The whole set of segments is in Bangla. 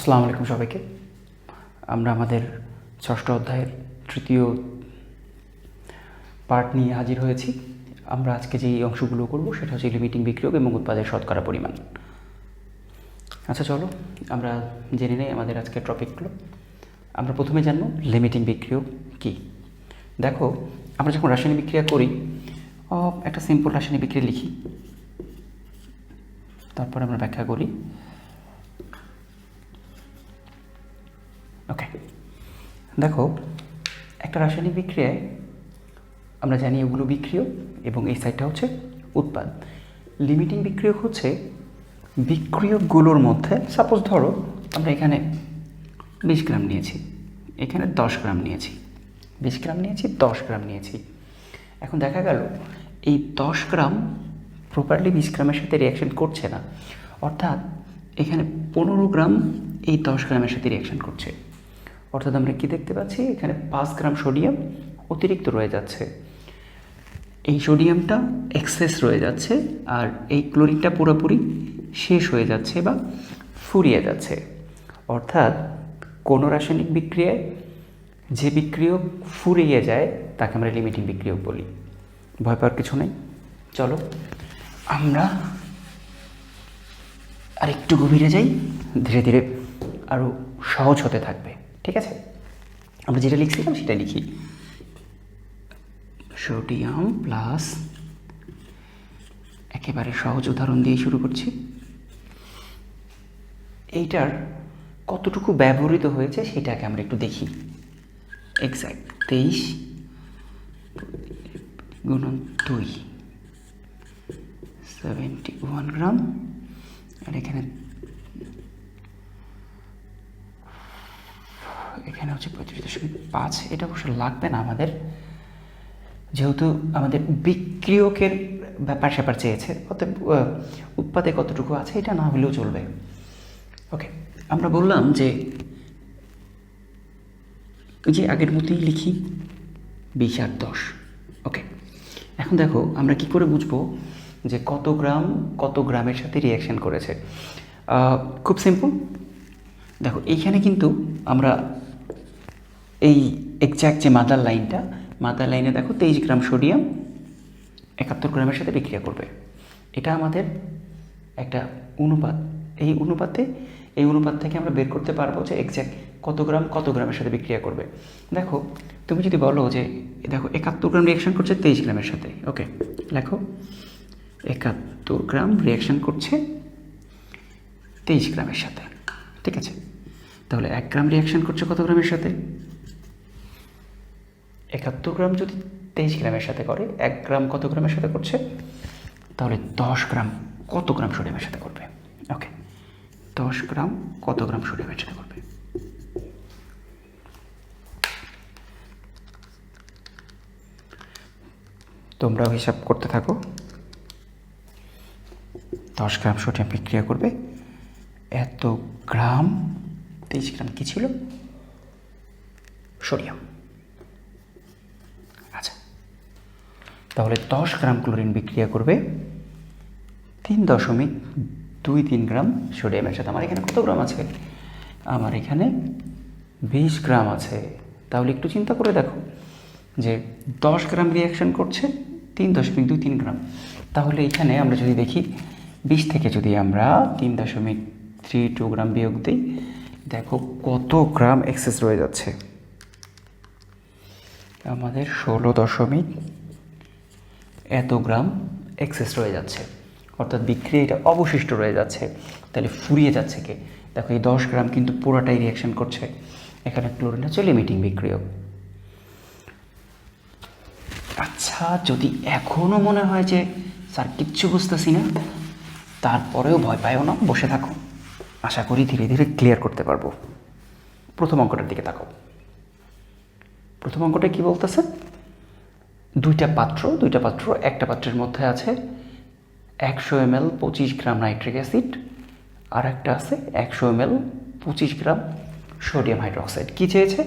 আসসালামু আলাইকুম সবাইকে। আমরা আমাদের ষষ্ঠ অধ্যায়ের তৃতীয় পার্ট নিয়ে হাজির হয়েছি। আমরা আজকে যেই অংশগুলো করব সেটা হচ্ছে লিমিটিং বিক্রিয়ক এবং উৎপাদের শতকরা পরিমাণ। আচ্ছা চলো আমরা জেনে নেই আমাদের আজকের টপিকগুলো। আমরা প্রথমে জানব লিমিটিং বিক্রিয়ক কী। দেখো, আমরা যখন রাসায়নিক বিক্রিয়া করি, একটা সিম্পল রাসায়নিক বিক্রিয়া লিখি, তারপর আমরা ব্যাখ্যা করি। ওকে, দেখো, একটা রাসায়নিক বিক্রিয়ায় আমরা জানি ওগুলো বিক্রিয়ক এবং এই সাইডটা হচ্ছে উৎপাদ। লিমিটিং বিক্রিয়ক হচ্ছে বিক্রিয়কগুলোর মধ্যে, সাপোজ ধরো আমরা এখানে 20 গ্রাম নিয়েছি, এখানে 10 গ্রাম নিয়েছি, 20 গ্রাম নিয়েছি, 10 গ্রাম নিয়েছি। এখন দেখা গেল এই 10 গ্রাম প্রপারলি 20 গ্রামের সাথে রিয়াকশন করছে না, অর্থাৎ এখানে 15 গ্রাম এই 10 গ্রামের সাথে রিয়াকশন করছে। অর্থাৎ আমরা কি দেখতে পাচ্ছি, এখানে 5 গ্রাম সোডিয়াম অতিরিক্ত রয়ে যাচ্ছে, এই সোডিয়ামটা এক্সেস রয়ে যাচ্ছে, আর এই ক্লোরিনটা পুরোপুরি শেষ হয়ে যাচ্ছে বা ফুরিয়ে যাচ্ছে। অর্থাৎ কোনো রাসায়নিক বিক্রিয়ায় যে বিক্রিয়ক ফুরিয়ে যায় তাকে আমরা লিমিটিং বিক্রিয়ক বলি। ভয় পাওয়ার কিছু নেই। চলো আমরা আর একটু গভীরে যাই, ধীরে ধীরে আরও সহজ হতে থাকবে। ঠিক আছে, আমরা যেটা লিখছিলাম সেটা লিখি। সোডিয়াম প্লাস, একেবারে সহজ উদাহরণ দিয়ে শুরু করছি। এইটার কতটুকু ব্যবহৃত হয়েছে সেটাকে আমরা একটু দেখি। এক্স্যাক্ট 23 গুণন 2, 71 গ্রাম। আর এখানে হচ্ছে 35.5। এটা অবশ্য লাগবে না আমাদের, যেহেতু আমাদের বিক্রিয়কের ব্যাপার স্যাপার চেয়েছে, অতএব উৎপাদে কতটুকু আছে এটা না হলেও চলবে। ওকে, আমরা বললাম যে আগের মতোই লিখি 20 আর 10। ওকে, এখন দেখো আমরা কি করে বুঝবো যে কত গ্রামের সাথে রিয়াকশন করেছে। খুব সিম্পল, দেখো এইখানে কিন্তু আমরা এই এক্স্যাক্ট যে মাদার লাইনে দেখো 23 গ্রাম সোডিয়াম 71 গ্রামের সাথে বিক্রিয়া করবে। এটা আমাদের একটা অনুপাত। এই অনুপাত থেকে আমরা বের করতে পারবো যে এক্স্যাক্ট কত গ্রামের সাথে বিক্রিয়া করবে। দেখো, তুমি যদি বলো যে দেখো 71 গ্রাম রিয়াকশন করছে 23 গ্রামের সাথে, ওকে লেখো 71 গ্রাম রিয়াকশন করছে 23 গ্রামের সাথে। ঠিক আছে, তাহলে 1 গ্রাম রিয়াকশন করছে কত গ্রামের সাথে? 71 গ্রাম যদি 23 গ্রামের সাথে করে, 1 গ্রাম কত গ্রামের সাথে করছে? তাহলে 10 গ্রাম কত গ্রাম সোডিয়ামের সাথে করবে? ওকে, 10 গ্রাম কত গ্রাম সোডিয়ামের সাথে করবে? তোমরাও হিসাব করতে থাকো। 10 গ্রাম সোডিয়াম বিক্রিয়া করবে, এত গ্রাম, 23 গ্রাম কি ছিল? সোডিয়াম। আচ্ছা, তাহলে 10 গ্রাম ক্লোরিন বিক্রিয়া করবে 3.23 গ্রাম সোডিয়ামের সাথে। আমার এখানে কত গ্রাম আছে? আমার এখানে 20 গ্রাম আছে। তাহলে একটু চিন্তা করে দেখো যে 10 গ্রাম রিয়াকশন করছে 3.23 গ্রাম। তাহলে এখানে আমরা যদি দেখি 20 থেকে যদি আমরা 3.32 গ্রাম বিয়োগ দিই, দেখো কত গ্রাম এক্সেস রয়ে যাচ্ছে। আমাদের 16 এত গ্রাম এক্সেস রয়ে যাচ্ছে, অর্থাৎ বিক্রিয়াটা অবশিষ্ট রয়ে যাচ্ছে। তাহলে ফুরিয়ে যাচ্ছে কে? দেখো এই 10 গ্রাম কিন্তু পুরোটাই রিয়াকশন করছে। এখানে ক্লোরিন হচ্ছে লিমিটিং বিক্রিয়ক। আচ্ছা, যদি এখনও মনে হয় যে স্যার কিচ্ছু বুঝতেছি না, তারপরেও ভয় পাইও না, বসে থাকো, আশা করি ধীরে ধীরে ক্লিয়ার করতে পারবো। প্রথম অঙ্কটার দিকে তাকাও। প্রথম অঙ্কটা কি বলতেছে? দুইটা পাত্র, একটা পাত্রের মধ্যে আছে 100 ml 25 গ্রাম নাইট্রিক অ্যাসিড, আর একটা আছে 100 ml 25 গ্রাম সোডিয়াম হাইড্রোক্সাইড। কী চেয়েছে?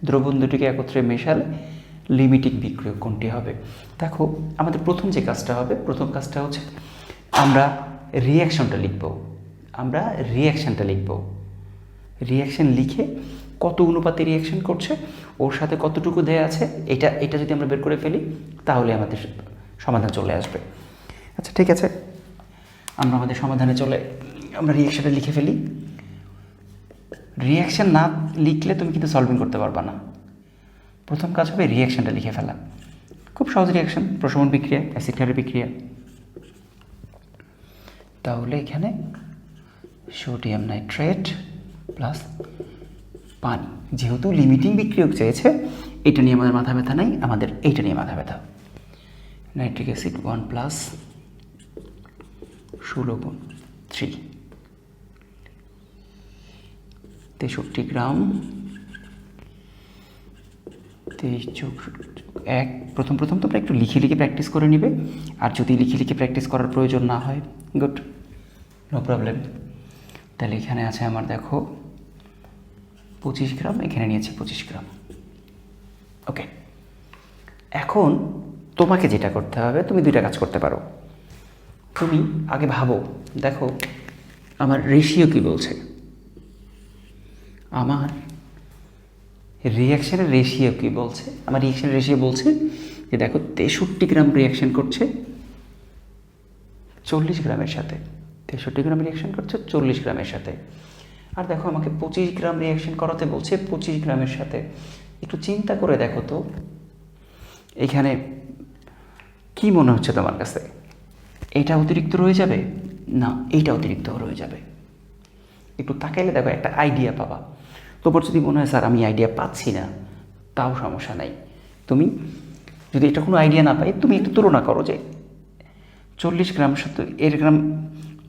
দ্রবণ দুটিকে একত্রে মেশালে লিমিটিং বিক্রিয়ক কোনটি হবে? দেখো, আমাদের প্রথম কাজটা হচ্ছে আমরা রিয়াকশনটা লিখব। রিয়াকশন লিখে কত অনুপাতে রিয়াকশন করছে, ওর সাথে কতটুকু দেয়া আছে, এটা যদি আমরা বের করে ফেলি তাহলে আমাদের সমাধান চলে আসবে। আচ্ছা ঠিক আছে, আমরা আমাদের সমাধানে আমরা রিয়াকশানটা লিখে ফেলি। রিয়াকশান না লিখলে তুমি কিন্তু সলভিং করতে পারবা না। প্রথম কাজ হবে রিয়াকশানটা লিখে ফেলা। খুব সহজ রিয়াকশান, প্রশমন বিক্রিয়া, অ্যাসিড ক্ষারের বিক্রিয়া। তাহলে এখানে সোডিয়াম নাইট্রেট প্লাস পানি, যেহেতু লিমিটিং বিক্রিয়ক চেয়েছে এটা নিয়ে আমাদের মাথা ব্যথা নাই, আমাদের এইটা নিয়ে মাথা ব্যথা। নাইট্রিক অ্যাসিড 1 প্লাস 16 গুণ 3, 63 গ্রাম। 23+1। প্রথম তোমরা একটু লিখে প্র্যাকটিস করে নিবে, আর যদি লিখে প্র্যাকটিস করার প্রয়োজন না হয়, গুড, নো প্রবলেম। তাহলে এখানে আছে আমার দেখো 25 গ্রাম, এখানে নিয়েছি 25 গ্রাম। ওকে, এখন তোমাকে যেটা করতে হবে, তুমি দুইটা কাজ করতে পারো। তুমি আগে ভাবো, দেখো আমার রেশিও কি বলছে, আমার রিয়াকশানের রেশিও কি বলছে। আমার রিয়াকশানের রেশিও বলছে যে দেখো 63 গ্রাম রিয়াকশান করছে 40 গ্রামের সাথে, 63 গ্রাম রিয়াকশান করছে 40 গ্রামের সাথে। আর দেখো আমাকে 25 গ্রাম রিয়াকশান করাতে বলছে 25 গ্রামের সাথে। একটু চিন্তা করে দেখো তো, এখানে কি মনে হচ্ছে তোমার কাছে? এটা অতিরিক্ত রয়ে যাবে না এইটা অতিরিক্ত রয়ে যাবে? একটু তাকাইলে দেখো একটা আইডিয়া পাবা। তোমার যদি মনে হয় স্যার আমি আইডিয়া পাচ্ছি না, তাও সমস্যা নাই। তুমি যদি এটা কোনো আইডিয়া না পাই, তুমি একটু তুলনা করো যে 40 গ্রামের সাথে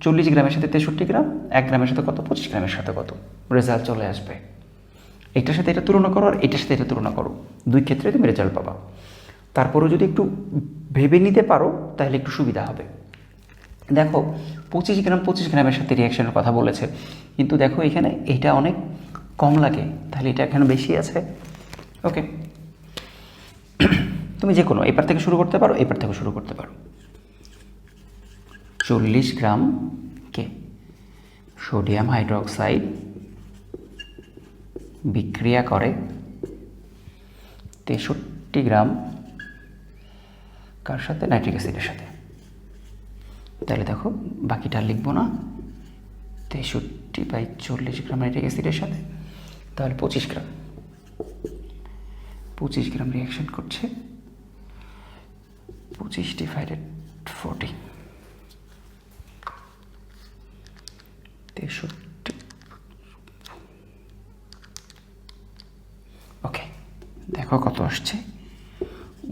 40 গ্রামের সাথে 63 গ্রাম, 1 গ্রামের সাথে কত, 25 গ্রামের সাথে কত, রেজাল্ট চলে আসবে। এটার সাথে এটা তুলনা করো আর এটার সাথে এটা তুলনা করো, দুই ক্ষেত্রে তুমি রেজাল্ট পাবা। তারপরেও যদি একটু ভেবে নিতে পারো তাহলে একটু সুবিধা হবে। দেখো 25 গ্রামের সাথে রিয়াকশনের কথা বলেছে, কিন্তু দেখো এখানে এটা অনেক কম লাগে, তাহলে এটা এখানে বেশি আছে। ওকে, তুমি যে কোনো এপার থেকে শুরু করতে পারো, এপার থেকে শুরু করতে পারো। 40 গ্রাম কে সোডিয়াম হাইড্রোক্সাইড বিক্রিয়া করে 63 গ্রাম কার সাথে, নাইট্রিক অ্যাসিডের সাথে। তাহলে দেখো বাকিটা লিখবো না, 63/40 গ্রাম নাইট্রিক অ্যাসিডের সাথে, তাহলে 25 গ্রাম রিয়াকশন করছে 25/40, 63। ওকে, দেখো কত আসছে,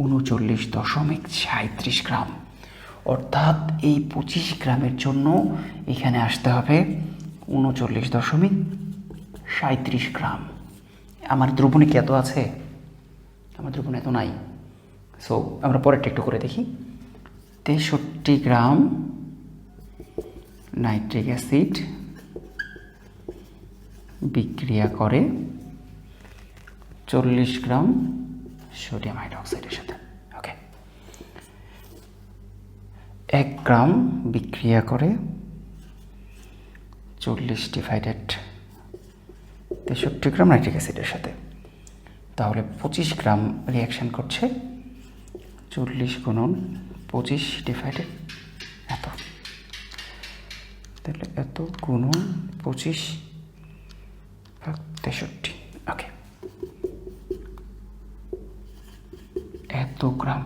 39.37 গ্রাম। অর্থাৎ এই 25 গ্রামের জন্য এখানে আসতে হবে 39.37 গ্রাম। আমার দ্রবণে কি এত আছে? আমার দ্রবণে এত নাই। সো আমরা পরেরটা একটু করে দেখি। 63 গ্রাম নাইট্রিক অ্যাসিড বিক্রিয়া করে 40 গ্রাম সোডিয়াম হাইড্রোক্সাইডের সাথে। ওকে, 1 গ্রাম বিক্রিয়া করে 40/63 গ্রাম নাইট্রিক অ্যাসিডের সাথে, তাহলে 25 গ্রাম রিয়াকশান করছে 40 গুণন 25 এত, তাহলে এত গুণন 25/63। ওকে, এত গ্রাম।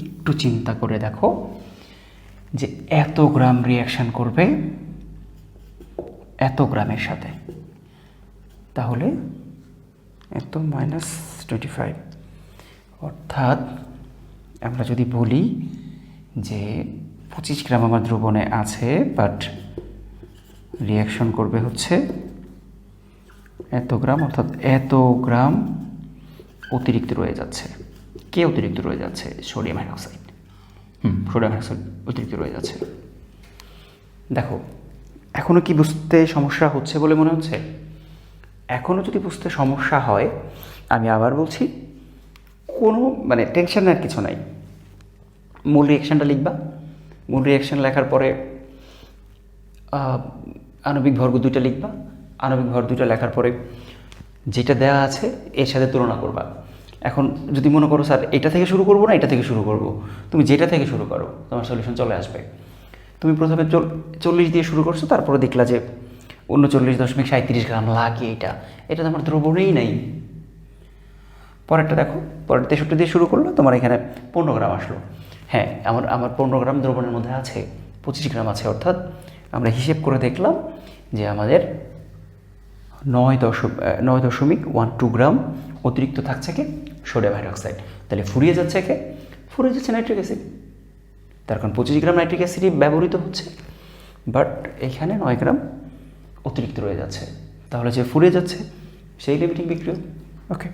একটু চিন্তা করে দেখো যে এত গ্রাম রিয়াকশান করবে এত গ্রামের সাথে, তাহলে এত -25। অর্থাৎ আমরা যদি বলি যে 25 গ্রাম আমার দ্রবণে আছে, বাট রিয়াকশন করবে হচ্ছে এত গ্রাম, অর্থাৎ এত গ্রাম অতিরিক্ত রয়ে যাচ্ছে। কে অতিরিক্ত রয়ে যাচ্ছে? Sodium hydroxide. সোডিয়াম হাইড্রোক্সাইড অতিরিক্ত রয়ে যাচ্ছে। দেখো এখনও কি বুঝতে সমস্যা হচ্ছে বলে মনে হচ্ছে? এখনও যদি বুঝতে সমস্যা হয়, আমি আবার বলছি, কোনো টেনশন নেওয়ার কিছু নাই। মূল রিয়াকশানটা লিখবা, মূল রিয়াকশান লেখার পরে আণবিক ভর্গ 2টা লিখবা, আণবিক ভর দুইটা লেখার পরে যেটা দেওয়া আছে এর সাথে তুলনা করবা। এখন যদি মনে করো স্যার এটা থেকে শুরু করবো না এটা থেকে শুরু করব, তুমি যেটা থেকে শুরু করো তোমার সলিউশন চলে আসবে। তুমি প্রথমে 40 দিয়ে শুরু করছো, তারপরে দেখলা যে 39.37 গ্রাম লাগে, এটা তো আমার দ্রবণেই নাই। পরেরটা দেখো, পরের 63 দিয়ে শুরু করলো, তোমার এখানে 15 গ্রাম আসলো। হ্যাঁ, আমার 15 গ্রাম দ্রবণের মধ্যে আছে, 25 গ্রাম আছে, অর্থাৎ আমরা হিসেব করে দেখলাম যে আমাদের 9.12 গ্রাম অতিরিক্ত থাকছে কি সোডিয়াম হাইড্রোক্সাইড। তাহলে ফুরিয়ে যাচ্ছে ফুরিয়ে যাচ্ছে নাইট্রিক অ্যাসিড। তার কারণ 25 গ্রাম নাইট্রিক অ্যাসিডই ব্যবহৃত হচ্ছে, বাট এখানে 9 গ্রাম অতিরিক্ত রয়ে যাচ্ছে। তাহলে যে ফুরিয়ে যাচ্ছে সেই লিমিটিং বিক্রিয়া। ওকে,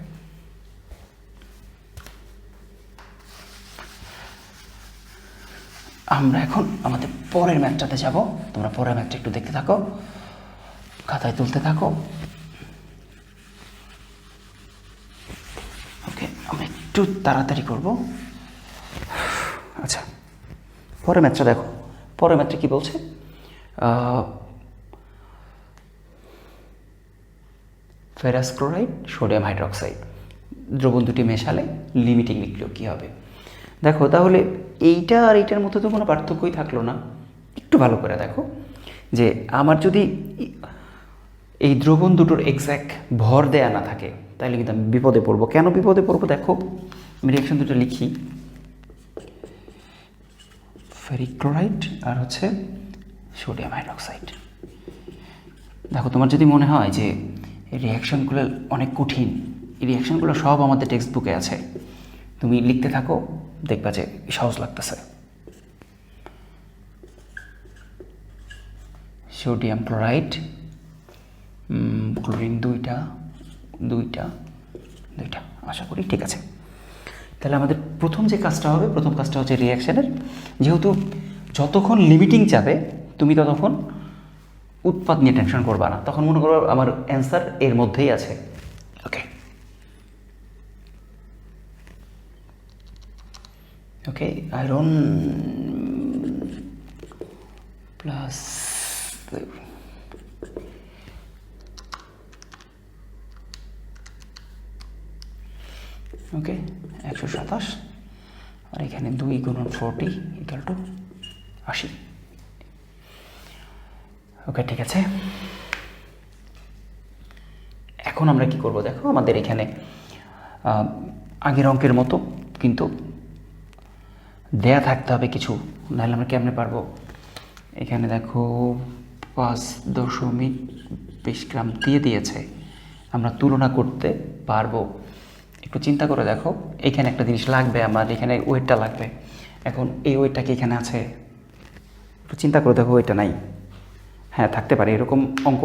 আমরা এখন আমাদের পরের ম্যাথটাতে যাব। তোমরা পরের ম্যাথটা একটু দেখতে থাকো, খাতায় তুলতে থাকো। ওকে, আমরা একটু তাড়াতাড়ি করব। আচ্ছা, পরের ম্যাথটা দেখো। পরের ম্যাথটা কি বলছে? ফেরাস ক্লোরাইড, সোডিয়াম হাইড্রোক্সাইড দ্রবণ দুটি মেশালে লিমিটিং বিক্রিয়া কী হবে? দেখো, তাহলে এইটা আর এইটার মধ্যে তো কোনো পার্থক্যই থাকলো না। একটু ভালো করে দেখো যে আমার যদি এই দ্রবণ দুটোর এক্স্যাক্ট ভর দেয়া না থাকে তাহলে কিন্তু আমি বিপদে পড়বো। কেন বিপদে পড়বো? দেখো, আমি রিয়াকশন দুটো লিখি, ফেরিক ক্লোরাইড আর হচ্ছে সোডিয়াম হাইড্রোক্সাইড। দেখো, তোমার যদি মনে হয় যে এই রিয়াকশনগুলো অনেক কঠিন, এই রিয়াকশনগুলো সব আমাদের টেক্সট বুকে আছে, তুমি লিখতে থাকো, দেখবা যে সহজ লাগতেছে। সোডিয়াম ক্লোরাইড, ক্লোরিন দুইটা, আশা করি ঠিক আছে। তাহলে আমাদের প্রথম যে কাজটা হবে, প্রথম কাজটা হচ্ছে রিয়াকশানের, যেহেতু যতক্ষণ লিমিটিং যাবে তুমি ততক্ষণ উৎপাদ নিয়ে টেনশন করবা না, তখন মনে করো আমার অ্যান্সার এর মধ্যেই আছে। ওকে, ওকে, আয়রন প্লাস ওকে 127, আর এখানে 2 × 40 = 80। ওকে, ঠিক আছে। এখন আমরা কি করব? দেখো, আমাদের এখানে আগের অঙ্কের মতো কিন্তু দেয়া থাকতে হবে কিছু, নাহলে আমরা কেমনে পারবো? এখানে দেখো 5.20 গ্রাম দিয়ে দিয়েছে, আমরা তুলনা করতে পারবো। একটু চিন্তা করে দেখো, এখানে একটা জিনিস লাগবে, আমার এখানে ওয়েটটা লাগবে। এখন এই ওয়েটটা কি এখানে আছে? একটু চিন্তা করে দেখো, ওয়েটটা নাই। হ্যাঁ, থাকতে পারে, এরকম অঙ্ক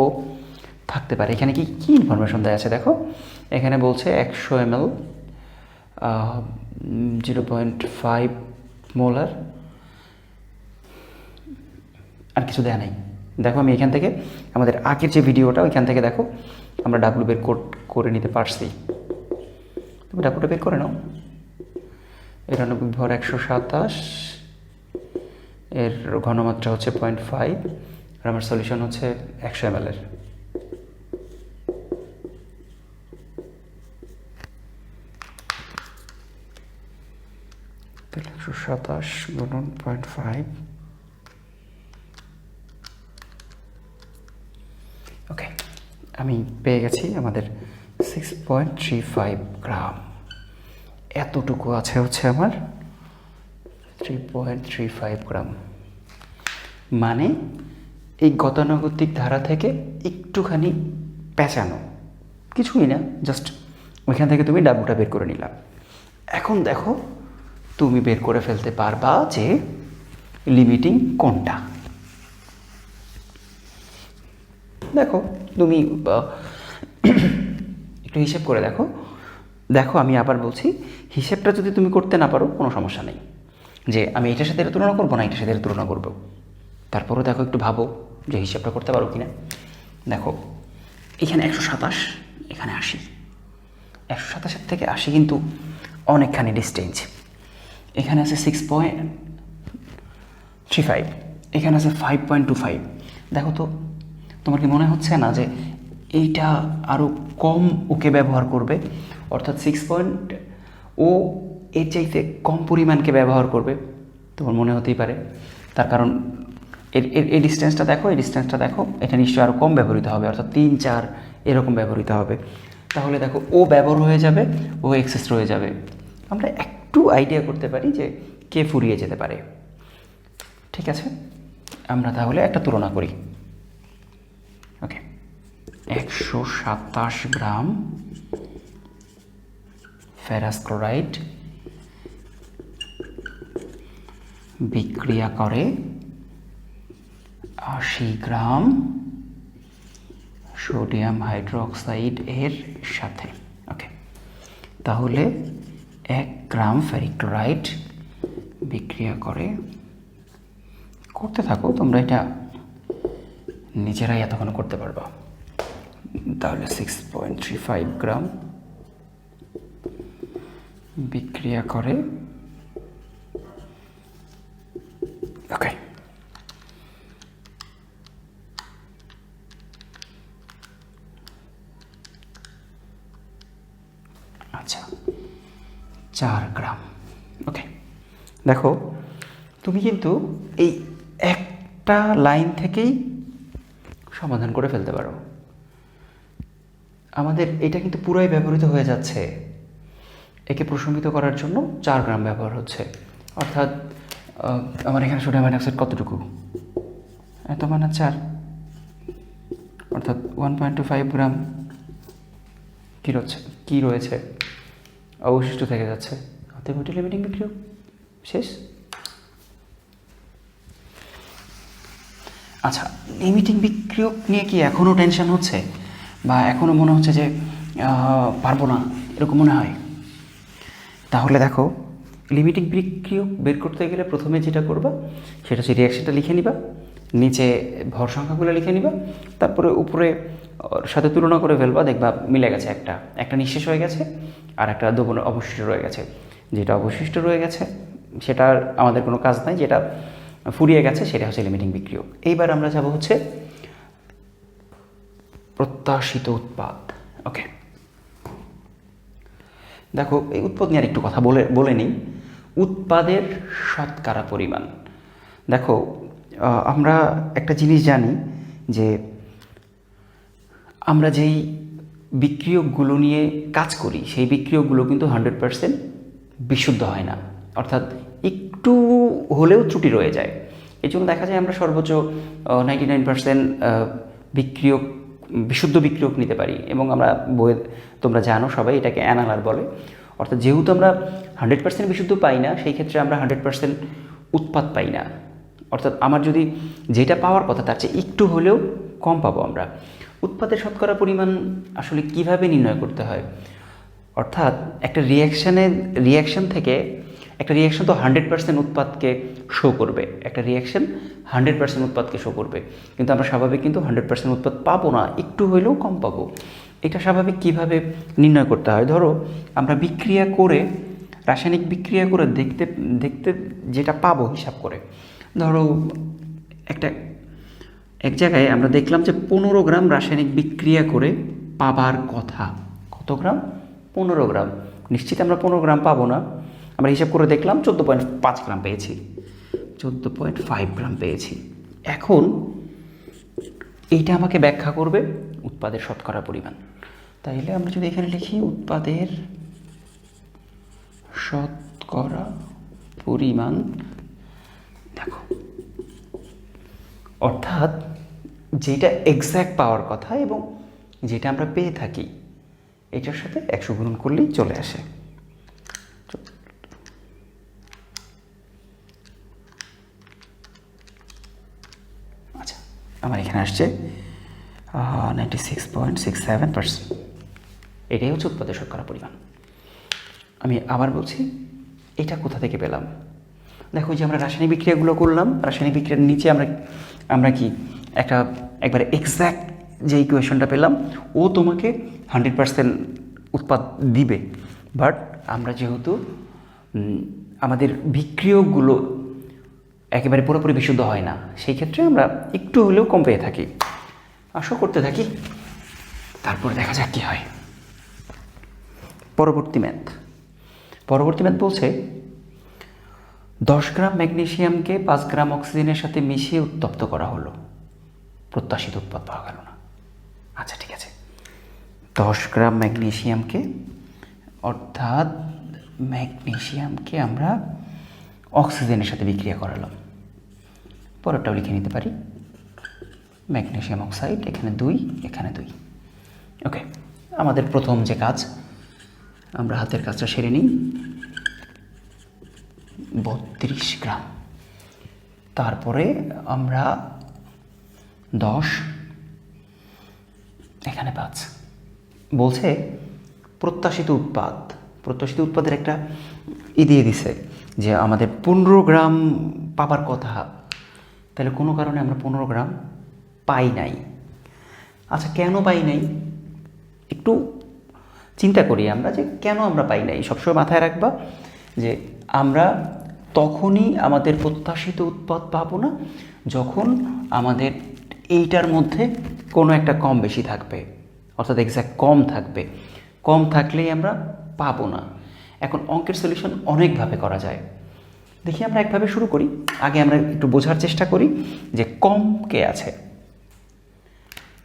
থাকতে পারে। এখানে কি কি ইনফরমেশন দেওয়া আছে দেখো, এখানে বলছে 100 ml 0.5 মোলার, আর কিছু দেয়া নেই। দেখো, আমি এখান থেকে আমাদের আগের যে ভিডিওটা ওইখান থেকে দেখো আমরা ডাব্লু বের করে নিতে পারছি। তুমি ডাব্লুটা বের করে নাও। এর আণবিক ভর 127, এর ঘনমাত্রা হচ্ছে 0.5, আর আমার সলিউশন হচ্ছে 100 ml এর। তাহলে 127 গুণন 0.5। ওকে, আমি পেয়ে গেছি আমাদের 6.35 গ্রাম। এতটুকু আছে হচ্ছে আমার 3.35 গ্রাম। মানে এই গতানুগতিক ধারা থেকে একটুখানি পেঁচানো, কিছুই না, জাস্ট ওইখান থেকে তুমি ডাব্লুটা বের করে নিলাম। এখন দেখো, তুমি বের করে ফেলতে পারবা যে লিমিটিং কোনটা। দেখো, তুমি একটু হিসেব করে দেখো। দেখো, আমি আবার বলছি, হিসেবটা যদি তুমি করতে না পারো কোনো সমস্যা নেই, যে আমি এটার সাথে এটা তুলনা করবো না, এটার সাথে এটা তুলনা করবো। তারপরেও দেখো, একটু ভাবো যে হিসেবটা করতে পারো কি না। দেখো, এখানে 127, এখানে 80। 127 থেকে 80 কিন্তু অনেকখানি ডিস্টেন্স। এখানে আছে 6.35, এখানে আছে 5.25। দেখো তো, তোমার কি মনে হচ্ছে না যে এইটা আরও কম ওকে ব্যবহার করবে, অর্থাৎ 6 ও এর চাইতে কম পরিমাণকে ব্যবহার করবে। তোমার মনে হতেই পারে, তার কারণ এই ডিস্টেন্সটা দেখো, এই ডিস্টেন্সটা দেখো, এটা নিশ্চয়ই আরও কম ব্যবহৃত হবে, অর্থাৎ 3-4 এরকম ব্যবহৃত হবে। তাহলে দেখো ও ব্যবহার হয়ে যাবে, ও এক্সেস রয়ে যাবে। আমরা একটু আইডিয়া করতে পারি যে কে ফুরিয়ে যেতে পারে। ঠিক আছে, আমরা তাহলে একটা তুলনা করি। ওকে, 127 গ্রাম ফেরাস ক্লোরাইড বিক্রিয়া করে 80 গ্রাম সোডিয়াম হাইড্রোক্সাইড এর সাথে। ওকে, তাহলে 1 গ্রাম ফেরিক ক্লোরাইড বিক্রিয়া করতে থাকো, তোমরা এটা নিজেরাই এতক্ষণ করতে পারবা। তাহলে 6.35 গ্রাম বিক্রিয়া করে। ওকে, আচ্ছা 4 গ্রাম। ওকে, দেখো তুমি কিন্তু এই একটা লাইন থেকেই সমাধান করে ফেলতে পারো। আমাদের এটা কিন্তু পুরোই ব্যবহৃত হয়ে যাচ্ছে, একে প্রশমিত করার জন্য 4 গ্রাম ব্যবহার হচ্ছে, অর্থাৎ আমার এখানে সোডিয়াম হাইড্রোক্সাইড কতটুকু, এত মানে 4, অর্থাৎ 1.25 গ্রাম কী রয়েছে অবশিষ্ট থেকে যাচ্ছে। অতএব ওটি লিমিটিং বিক্রিয়ক শেষ। আচ্ছা, লিমিটিং বিক্রিয়ক নিয়ে কি এখনও টেনশন হচ্ছে, বা এখনও মনে হচ্ছে যে পারবো না, এরকম মনে হয়? তাহলে দেখো, লিমিটিং বিক্রিয়ক বের করতে গেলে প্রথমে যেটা করবা সেটা হচ্ছে রিয়াকশনটা লিখে নিবা, নিচে ভর সংখ্যাগুলো লিখে নিবা, তারপরে উপরে সাথে তুলনা করে ফেলবা, দেখবা মিলে গেছে, একটা নিঃশেষ হয়ে গেছে আর একটা দ্রবণ অবশিষ্ট রয়ে গেছে। যেটা অবশিষ্ট রয়ে গেছে সেটার আমাদের কোনো কাজ নাই, যেটা ফুরিয়ে গেছে সেটা হচ্ছে লিমিটিং বিক্রিয়ক। এইবার আমরা যাব হচ্ছে প্রত্যাশিত উৎপাদ। ওকে, দেখো এই উৎপাদ নিয়ে একটু কথা বলে নিই। উৎপাদের শতকরা পরিমাণ। দেখো আমরা একটা জিনিস জানি যে আমরা যেই বিক্রিয়কগুলো নিয়ে কাজ করি সেই বিক্রিয়কগুলো কিন্তু 100% বিশুদ্ধ হয় না, অর্থাৎ একটু হলেও ত্রুটি রয়ে যায়। এই জন্য দেখা যায় আমরা সর্বোচ্চ 99% বিশুদ্ধ বিক্রিয়ক নিতে পারি, এবং আমরা বইয়ে তোমরা জানো সবাই এটাকে অ্যানালার বলে। অর্থাৎ যেহেতু আমরা 100% বিশুদ্ধ পাই না, সেই ক্ষেত্রে আমরা 100% উৎপাদ পাই না। অর্থাৎ আমার যদি যেটা পাওয়ার কথা তার চেয়ে একটু হলেও কম পাবো আমরা। উৎপাদের শতকরা পরিমাণ আসলে কিভাবে নির্ণয় করতে হয়, অর্থাৎ একটা রিয়াকশন থেকে একটা রিয়াকশন তো 100% উৎপাদকে শো করবে, একটা রিয়াকশন 100% উৎপাদকে শো করবে, কিন্তু আমরা স্বাভাবিক কিন্তু 100% উৎপাদ পাবো না, একটু হলেও কম পাবো। এটা স্বাভাবিক কিভাবে নির্ণয় করতে হয়? ধরো আমরা রাসায়নিক বিক্রিয়া করে দেখতে যেটা পাবো হিসাব করে, ধরো এক জায়গায় আমরা দেখলাম যে 15 গ্রাম রাসায়নিক বিক্রিয়া করে পাবার কথা। কত গ্রাম? 15 গ্রাম। নিশ্চিত আমরা 15 গ্রাম পাবো না, আমরা হিসাব করে দেখলাম 14.5 গ্রাম পেয়েছি, 14.5 গ্রাম পেয়েছি। এখন এইটা আমাকে ব্যাখ্যা করবে উৎপাদের শতকরা পরিমাণ। তাইলে আমরা যদি এখানে লিখি উৎপাদের শতকরা পরিমাণ, দেখো অর্থাৎ যেটা এক্স্যাক্ট পাওয়ার কথা এবং যেটা আমরা পেয়ে থাকি এটার সাথে 100 গুণন করলেই চলে আসে। আচ্ছা, আমার এখানে আসছে 96.67%। এটাই হচ্ছে উৎপাদের শতকরা পরিমাণ। আমি আবার বলছি, এটা কোথা থেকে পেলাম? দেখো যে আমরা রাসায়নিক বিক্রিয়াগুলো করলাম, রাসায়নিক বিক্রিয়ার নিচে আমরা কি একবারে এক্স্যাক্ট যে ইকুয়েশনটা পেলাম, ও তোমাকে 100% উৎপাদ দিবে। বাট আমরা যেহেতু আমাদের বিক্রিয়কগুলো একেবারে পুরোপুরি বিশুদ্ধ হয় না, সেই ক্ষেত্রে আমরা একটু হলেও কম পেয়ে থাকি। আশা করতে থাকি তারপরে দেখা যাক কী হয়। পরবর্তী ম্যাথ বলছে 10 গ্রাম ম্যাগনেসিয়ামকে 5 গ্রাম অক্সিজেনের সাথে মিশিয়ে উত্তপ্ত করা হলো, প্রত্যাশিত উৎপাদ পাওয়া গেল না। আচ্ছা ঠিক আছে, 10 গ্রাম ম্যাগনেসিয়ামকে আমরা অক্সিজেনের সাথে বিক্রিয়া করালাম। পরেরটাও লিখে নিতে পারি, ম্যাগনেসিয়াম অক্সাইড, এখানে 2, এখানে 2। ওকে, আমাদের প্রথম যে কাজ, আমরা হাতের কাজটা সেরে নিই। 32 গ্রাম, তারপরে আমরা 10, এখানে 5। বলছে প্রত্যাশিত উৎপাদের একটা দিয়ে দিছে যে আমাদের 15 গ্রাম পাবার কথা, তাহলে কোনো কারণে আমরা 15 গ্রাম পাই নাই। আচ্ছা, কেন পাই নাই একটু চিন্তা করি আমরা, যে কেন আমরা পাই নাই। সবসময় মাথায় রাখবা যে আমরা তখনই আমাদের প্রত্যাশিত উৎপাদ পাবো না যখন আমাদের এইটার মধ্যে কোনো একটা কম বেশি থাকবে, অর্থাৎ এক্স্যাক্ট কম থাকলেই আমরা পাবো না। এখন অঙ্কের সলিউশন অনেকভাবে করা যায়। দেখি আমরা একভাবে শুরু করি। আগে আমরা একটু বোঝার চেষ্টা করি যে কম কে আছে।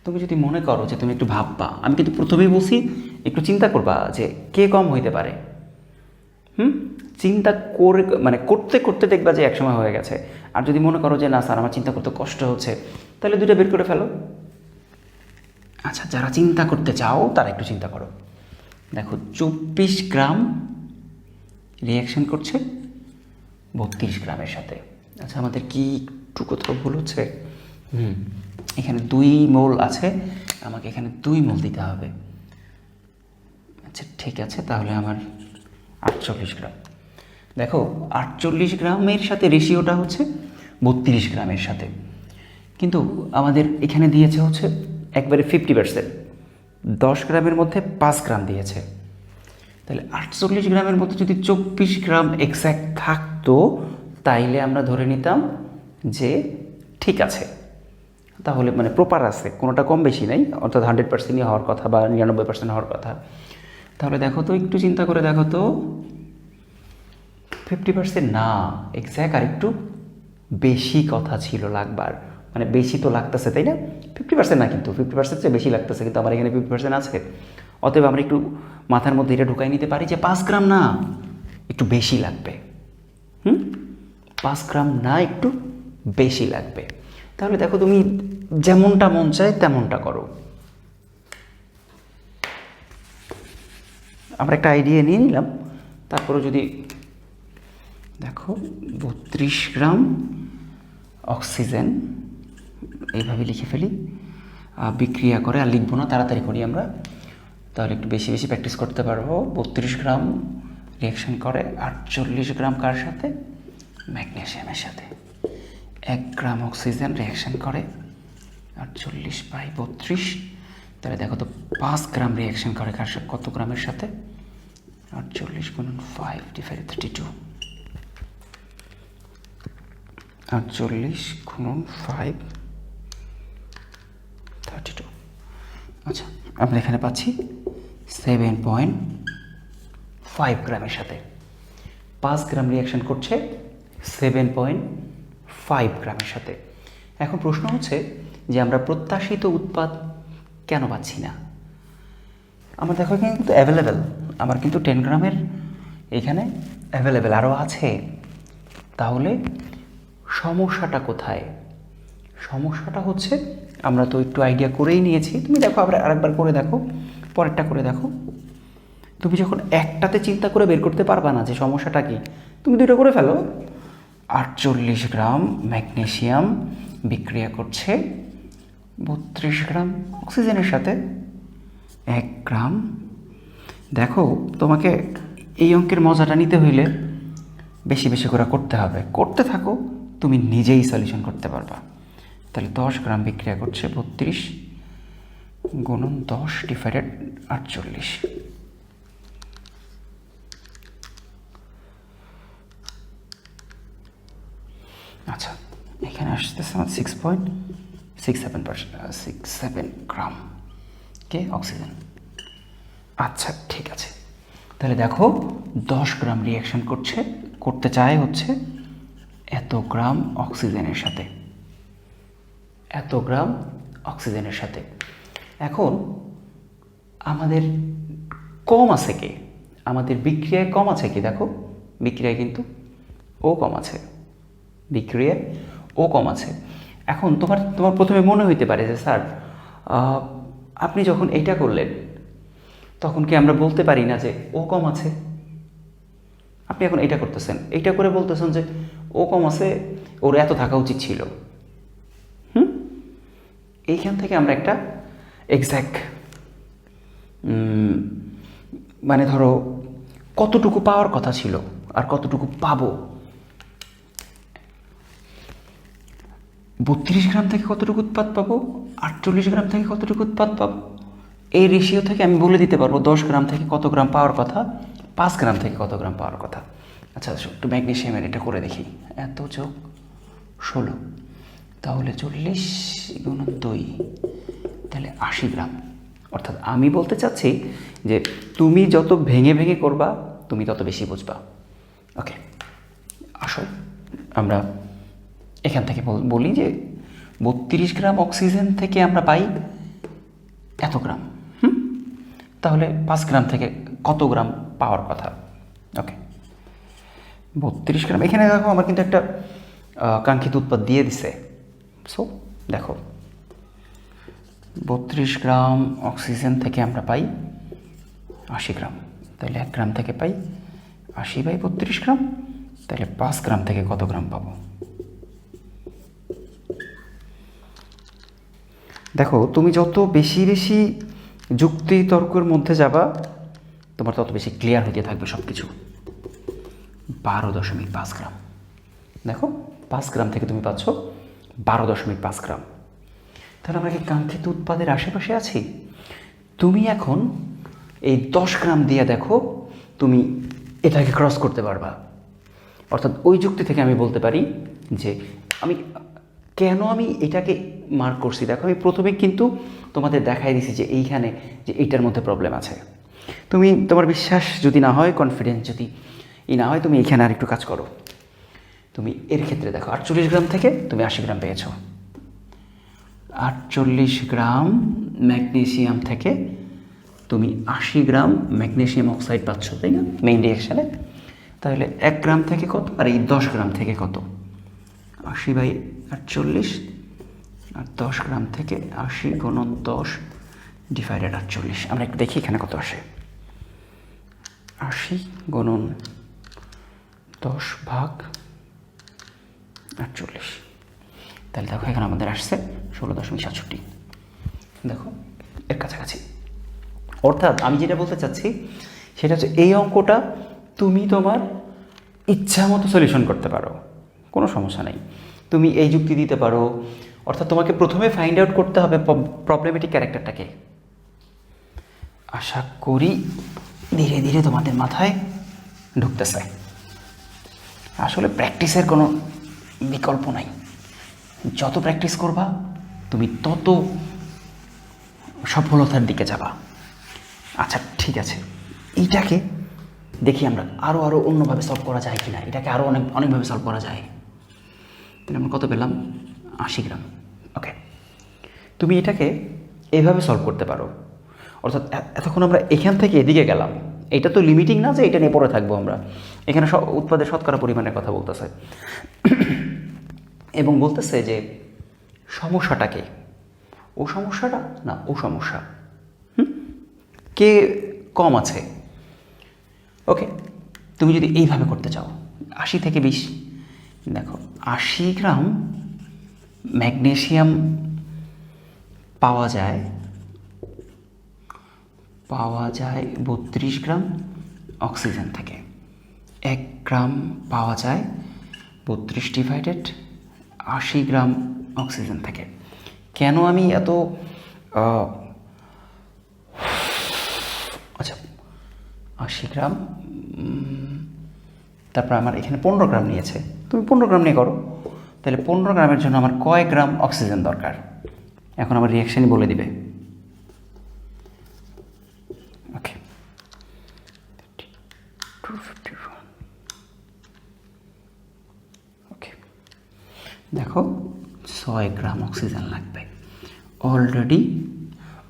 তুমি যদি মনে করো যে তুমি একটু ভাববা, আমি কিন্তু প্রথমেই বলছি একটু চিন্তা করবা যে কে কম হইতে পারে। চিন্তা করে করতে করতে দেখবা যে একসময় হয়ে গেছে। আর যদি মনে করো যে না স্যার আমার চিন্তা করতে কষ্ট হচ্ছে, তাহলে 2টা বের করে ফেলো। আচ্ছা, যারা চিন্তা করতে চাও তারা একটু চিন্তা করো। দেখো 24 গ্রাম রিয়াকশন করছে 32 গ্রামের সাথে। আচ্ছা, আমাদের কি একটু কোথাও ভুল হচ্ছে? এখানে 2 মোল আছে, আমাকে এখানে 2 মোল দিতে হবে। আচ্ছা ঠিক আছে, তাহলে আমার 48 গ্রাম। দেখো 48 গ্রামের সাথে রেশিওটা হচ্ছে 32 গ্রামের সাথে, কিন্তু আমাদের এখানে দিয়েছে হচ্ছে একবারে 50%। 10 গ্রামের মধ্যে 5 গ্রাম দিয়েছে, তাহলে 48 গ্রামের মধ্যে যদি 24 গ্রাম এক্স্যাক্ট থাকতো তাইলে আমরা ধরে নিতাম যে ঠিক আছে, তাহলে প্রপার আছে, কোনোটা কম বেশি নাই, অর্থাৎ 100%ই হওয়ার কথা বা 99% হওয়ার কথা। তাহলে দেখো তো, একটু চিন্তা করে দেখো তো, 50% না, এক্স্যাক্ট আর একটু বেশি কথা ছিল লাগবার, বেশি তো লাগতেছে তাই না? 50% না, কিন্তু 50% চেয়ে বেশি লাগতেছে, কিন্তু আমার এখানে 50% আছে। অতএব আমরা একটু মাথার মধ্যে এটা ঢুকাই নিতে পারি যে 5 গ্রাম না, একটু বেশি লাগবে। 5 গ্রাম না, একটু বেশি লাগবে। তাহলে দেখো তুমি যেমনটা মন চায় তেমনটা করো। আমরা একটা আইডিয়া নিয়ে নিলাম। তারপরে যদি দেখো 32 গ্রাম অক্সিজেন, এইভাবে লিখে ফেলি, বিক্রিয়া করে, আর লিখবো না, তাড়াতাড়ি করি আমরা, তাহলে একটু বেশি বেশি প্র্যাকটিস করতে পারবো। 32 গ্রাম রিয়াকশন করে 48 গ্রাম কার সাথে? ম্যাগনেসিয়ামের সাথে। 1 গ্রাম অক্সিজেন রিয়াকশন করে 48/32, তাহলে দেখো তো 5 গ্রাম রিয়াকশন করে কার সাথে, কত গ্রামের সাথে? 48 × 5 / 32, 48 × 5 32। আচ্ছা, আমরা এখানে পাচ্ছি 7.5 গ্রামের সাথে। 5 গ্রাম রিয়াকশন করছে 7.5 গ্রামের সাথে। এখন প্রশ্ন হচ্ছে যে আমরা প্রত্যাশিত উৎপাদ কেন পাচ্ছি না? আমার দেখো এখানে কিন্তু অ্যাভেলেবেল, আমার কিন্তু 10 গ্রামের এখানে অ্যাভেলেবেল আরও আছে। তাহলে সমস্যাটা কোথায়? সমস্যাটা হচ্ছে, আমরা তো একটু আইডিয়া করেই নিয়েছি। তুমি দেখো, আবার আরেকবার করে দেখো, পরেরটা করে দেখো। তুমি যখন একটাতে চিন্তা করে বের করতে পারবা না যে সমস্যাটা কি, তুমি 2টা করে ফেলো। 48 গ্রাম ম্যাগনেসিয়াম বিক্রিয়া করছে 32 গ্রাম অক্সিজেনের সাথে। 1 গ্রাম। দেখো, তোমাকে এই অঙ্কের মজাটা নিতে হইলে বেশি বেশি করে করতে হবে। করতে থাকো, তুমি নিজেই সলিউশন করতে পারবা। তাহলে 10 গ্রাম বিক্রিয়া করছে 32 × 10 / 48। আচ্ছা, এখানে আসতেছে আমার 6.67 গ্রাম। কে? অক্সিজেন। আচ্ছা ঠিক আছে, তাহলে দেখো 10 গ্রাম রিয়াকশান করতে চায় হচ্ছে এত গ্রাম অক্সিজেনের সাথে, এত গ্রাম অক্সিজেনের সাথে। এখন আমাদের কম আছে কে? আমাদের বিক্রিয়ায় কম আছে কি? দেখো বিক্রিয়ায় কিন্তু ও কম আছে, বিক্রিয়ায় ও কম আছে। এখন তোমার প্রথমে মনে হইতে পারে যে স্যার আপনি যখন এইটা করলেন তখন কি আমরা বলতে পারি না যে ও কম আছে? আপনি এখন এইটা করতেছেন, এইটা করে বলতেছেন যে ও কম আছে, ওর এত থাকা উচিত ছিল। এইখান থেকে আমরা একটা এক্স্যাক্ট মানে ধরো কতটুকু পাওয়ার কথা ছিল আর কতটুকু পাবো, 32 গ্রাম থেকে কতটুকু উৎপাদ পাবো, 48 গ্রাম থেকে কতটুকু উৎপাদ পাবো, এই রেশিও থেকে আমি বলে দিতে পারবো 10 গ্রাম থেকে কত গ্রাম পাওয়ার কথা, 5 গ্রাম থেকে কত গ্রাম পাওয়ার কথা। আচ্ছা একটু ম্যাগনেসিয়ামের এটা করে দেখি, এত যোগ 16, তাহলে 40 × 2, তাহলে 80 গ্রাম। অর্থাৎ আমি বলতে চাচ্ছি যে তুমি যত ভেঙে ভেঙে করবা তুমি তত বেশি বুঝবা। ওকে, আসো আমরা এখান থেকে বলি যে 32 গ্রাম অক্সিজেন থেকে আমরা পাই এত গ্রাম। তাহলে 5 গ্রাম থেকে কত গ্রাম পাওয়ার কথা? ওকে, 32 গ্রাম। এখানে দেখো আমার কিন্তু একটা কাঙ্ক্ষিত উৎপাদ দিয়ে দিছে। সো দেখো 32 গ্রাম অক্সিজেন থেকে আমরা পাই 80 গ্রাম, তাহলে 1 গ্রাম থেকে পাই 80/32 গ্রাম, তাহলে 5 গ্রাম থেকে কত গ্রাম পাবো? দেখো তুমি যত বেশি বেশি যুক্তি তর্কের মধ্যে যাবা তোমার তত বেশি ক্লিয়ার হতে থাকবে সব কিছু। 12.5 গ্রাম। দেখো 5 গ্রাম থেকে তুমি পাচ্ছ 12.5 গ্রাম। তাহলে আমরা কি কাঙ্ক্ষিত উৎপাদের আশেপাশে আছি? তুমি এখন এই 10 গ্রাম দিয়ে দেখো তুমি এটাকে ক্রস করতে পারবা। অর্থাৎ ওই যুক্তি থেকে আমি বলতে পারি যে কেন আমি এটাকে মার্ক করছি। দেখো আমি প্রথমে কিন্তু তোমাদের দেখাই দিছি যে এইখানে যে এইটার মধ্যে প্রবলেম আছে। তুমি তোমার বিশ্বাস যদি না হয়, কনফিডেন্স যদি না হয়, তুমি এইখানে আর একটু কাজ করো। তুমি এর ক্ষেত্রে দেখো 48 গ্রাম থেকে তুমি 80 গ্রাম পেয়েছো। 48 গ্রাম ম্যাগনেসিয়াম থেকে তুমি 80 গ্রাম ম্যাগনেসিয়াম অক্সাইড পাচ্ছ, তাই না, মেইন রিয়াকশানে। তাহলে 1 গ্রাম থেকে কত আর এই 10 গ্রাম থেকে কত? 80/48, আর 10 গ্রাম থেকে 80 × 10 / 48। আমরা একটু দেখি এখানে কত আসে। 80 × 10/48। তাহলে দেখো এখানে আমাদের আসছে 16.67। দেখো এর কাছাকাছি। অর্থাৎ আমি যেটা বলতে চাচ্ছি সেটা হচ্ছে এই অঙ্কটা তুমি তোমার ইচ্ছা মতো সলিউশন করতে পারো, কোনো সমস্যা নেই। তুমি এই যুক্তি দিতে পারো। অর্থাৎ তোমাকে প্রথমে ফাইন্ড আউট করতে হবে প্রবলেমেটিক ক্যারেক্টারটাকে। আশা করি ধীরে ধীরে তোমাদের মাথায় ঢুকতেছে। আসলে প্র্যাকটিসের কোনো বিকল্প নাই। যত প্র্যাকটিস করবা তুমি তত সফলতার দিকে যাবা। আচ্ছা ঠিক আছে, এইটাকে দেখি আমরা আরও অন্যভাবে সলভ করা যায় কিনা। এটাকে আরও অনেকভাবে সলভ করা যায়। তাহলে আমরা কত পেলাম? 80 গ্রাম। ওকে, তুমি এটাকে এইভাবে সলভ করতে পারো। অর্থাৎ এতক্ষণ আমরা এখান থেকে এদিকে গেলাম, এটা তো লিমিটিং না যে এটা নিয়ে পড়ে থাকবো আমরা। এখানে উৎপাদের শতকরা পরিমাণের কথা বলতেছে এবং বলতেছে যে সমস্যাটাকে ও সমস্যাটা না ও সমস্যা কে কম আছে। ওকে, তুমি যদি এইভাবে করতে চাও 80 থেকে 20, দেখো 80 গ্রাম ম্যাগনেসিয়াম পাওয়া যায় 32 গ্রাম অক্সিজেন থেকে। 1 গ্রাম পাওয়া যায় 32/80 গ্রাম অক্সিজেন থেকে। কেন আমি এত আচ্ছা 80 গ্রাম, তারপর আমার এখানে 15 গ্রাম নিয়েছে, তুমি 15 গ্রাম নিয়ে করো। তাহলে 15 গ্রামের জন্য আমার কয় গ্রাম অক্সিজেন দরকার? এখন আমার রিয়াকশানই বলে দিবে। দেখো 6 গ্রাম অক্সিজেন লাগবে। অলরেডি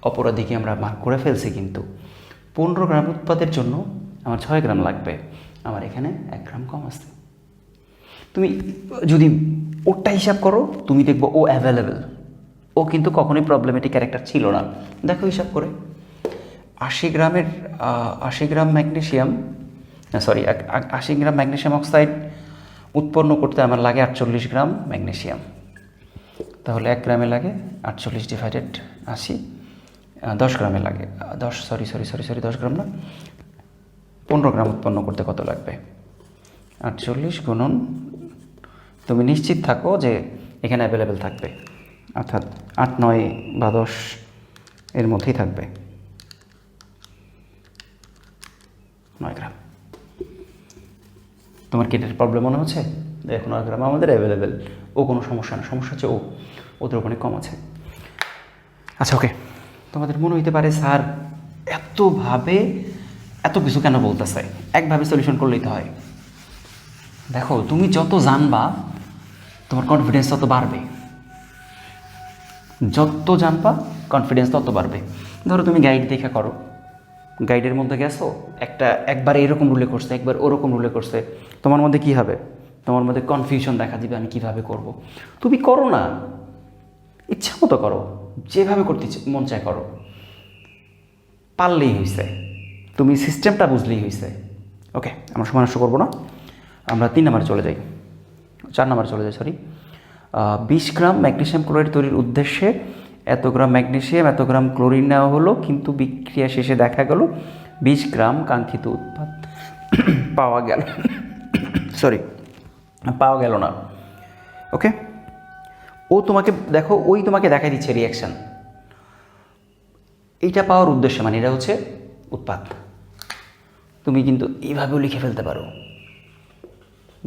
অপরাধীকে আমরা মার্ক করে ফেলছি, কিন্তু 15 গ্রাম উৎপাদের জন্য আমার 6 গ্রাম লাগবে, আমার এখানে 1 গ্রাম কম আছে। তুমি যদি ওরটা হিসাব করো তুমি দেখবো ও অ্যাভেলেবেল, ও কিন্তু কখনোই প্রবলেমেটিক ক্যারেক্টার ছিল না। দেখো হিসাব করে 80 গ্রাম ম্যাগনেশিয়াম, সরি 80 গ্রাম ম্যাগনেশিয়াম অক্সাইড উৎপন্ন করতে আমার লাগে 48 গ্রাম ম্যাগনেশিয়াম। তাহলে 1 গ্রামে লাগে 48 ডিভাইডেড 80, 10 গ্রামে লাগে 10 গ্রাম না, 15 গ্রাম উৎপন্ন করতে কত লাগবে? 48 গুণন, তুমি নিশ্চিত থাকো যে এখানে অ্যাভেলেবেল থাকবে, অর্থাৎ 8, 9 বা 10 এর মধ্যেই থাকবে। 9 গ্রাম। তোমার কি এটার প্রবলেম মনে হচ্ছে? দেখো 9 গ্রাম আমাদের অ্যাভেলেবেল, ও কোনো সমস্যা না, সমস্যা হচ্ছে ওদের ওখানে কম আছে। আচ্ছা ওকে, তোমাদের মনে হইতে পারে স্যার এতভাবে এত কিছু কেন বলতেছে, একভাবে সলিউশন করলেই তো হয়। দেখো তুমি যত জানবা তোমার কনফিডেন্স তত বাড়বে, যত জানবা কনফিডেন্স তত বাড়বে। ধরো তুমি গাইড দেখা করো, গাইডের মধ্যে গেছো, একবার এরকম রুলে করছে, একবার ওরকম রুলে করছে, তোমার মধ্যে কি হবে? তোমার মধ্যে কনফিউশন দেখা দিবে, আমি কিভাবে করব। তুমি করো না, ইচ্ছা মতো করো, যেভাবে করতে মন চায় করো, পারলেই হয়েছে, তুমি সিস্টেমটা বুঝলেই হয়েছে। ওকে, আমরা সময় নষ্ট করবো না, আমরা 3 নম্বরে চলে যাই, 4 নম্বরে চলে যাই, সরি। 20 গ্রাম ম্যাগনেশিয়াম ক্লোরাইড তৈরির উদ্দেশ্যে এত গ্রাম ম্যাগনেশিয়াম এত গ্রাম ক্লোরিন নেওয়া হলো, কিন্তু বিক্রিয়া শেষে দেখা গেল 20 গ্রাম কাঙ্ক্ষিত উৎপাদ পাওয়া গেল পাওয়া গেল না। ওকে, ও তোমাকে দেখো, ওই তোমাকে দেখাই দিচ্ছে রিয়াকশান, এইটা পাওয়ার উদ্দেশ্যে, মানে এটা হচ্ছে উৎপাদ। তুমি কিন্তু এইভাবেও লিখে ফেলতে পারো,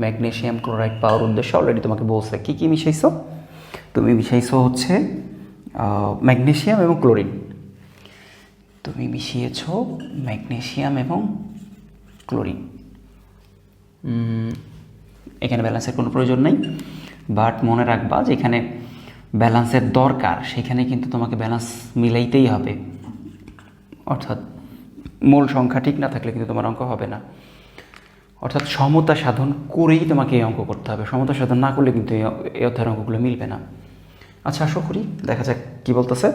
ম্যাগনেশিয়াম ক্লোরাইড পাওয়ার উদ্দেশ্যে। অলরেডি তোমাকে বলছে কী কী মিশাইছো, তুমি মিশাইছো হচ্ছে ম্যাগনেশিয়াম এবং ক্লোরিন, তুমি মিশিয়েছ ম্যাগনেশিয়াম এবং ক্লোরিন। এখানে ব্যালেন্সের কোনো প্রয়োজন নেই, বাট মনে রাখবা যে এখানে ব্যালেন্সের দরকার, সেখানে কিন্তু তোমাকে ব্যালেন্স মিলাইতেই হবে, অর্থাৎ মূল সংখ্যা ঠিক না থাকলে কিন্তু তোমার অঙ্ক হবে না, অর্থাৎ সমতা সাধন করেই তোমাকে এই অঙ্ক করতে হবে, সমতা সাধন না করলে কিন্তু এই অধ্যায়ের অঙ্কগুলো মিলবে না। আচ্ছা আশা করি দেখা যাক কী বলতেছে।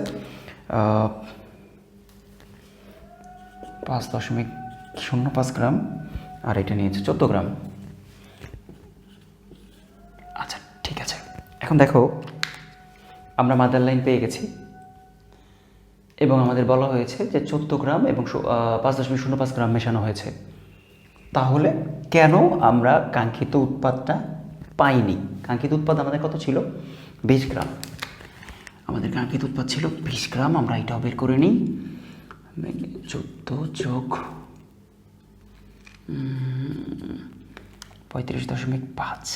5.05 গ্রাম আর এটা নিয়েছে 14 গ্রাম। আচ্ছা ঠিক আছে, এখন দেখো আমরা মাদার লাইন পেয়ে গেছি এবং আমাদের বলা হয়েছে যে 14 গ্রাম এবং 5.05 গ্রাম মেশানো হয়েছে। তাহলে কেন আমরা কাঙ্ক্ষিত উৎপাদটা পাইনি? কাঙ্ক্ষিত উৎপাদ আমাদের কত ছিল? 20 গ্রাম। আমাদের কাঙ্ক্ষিত উৎপাদ ছিল 20 গ্রাম, আমরা এটাও বের করে নিই। 14 যোগ 35.5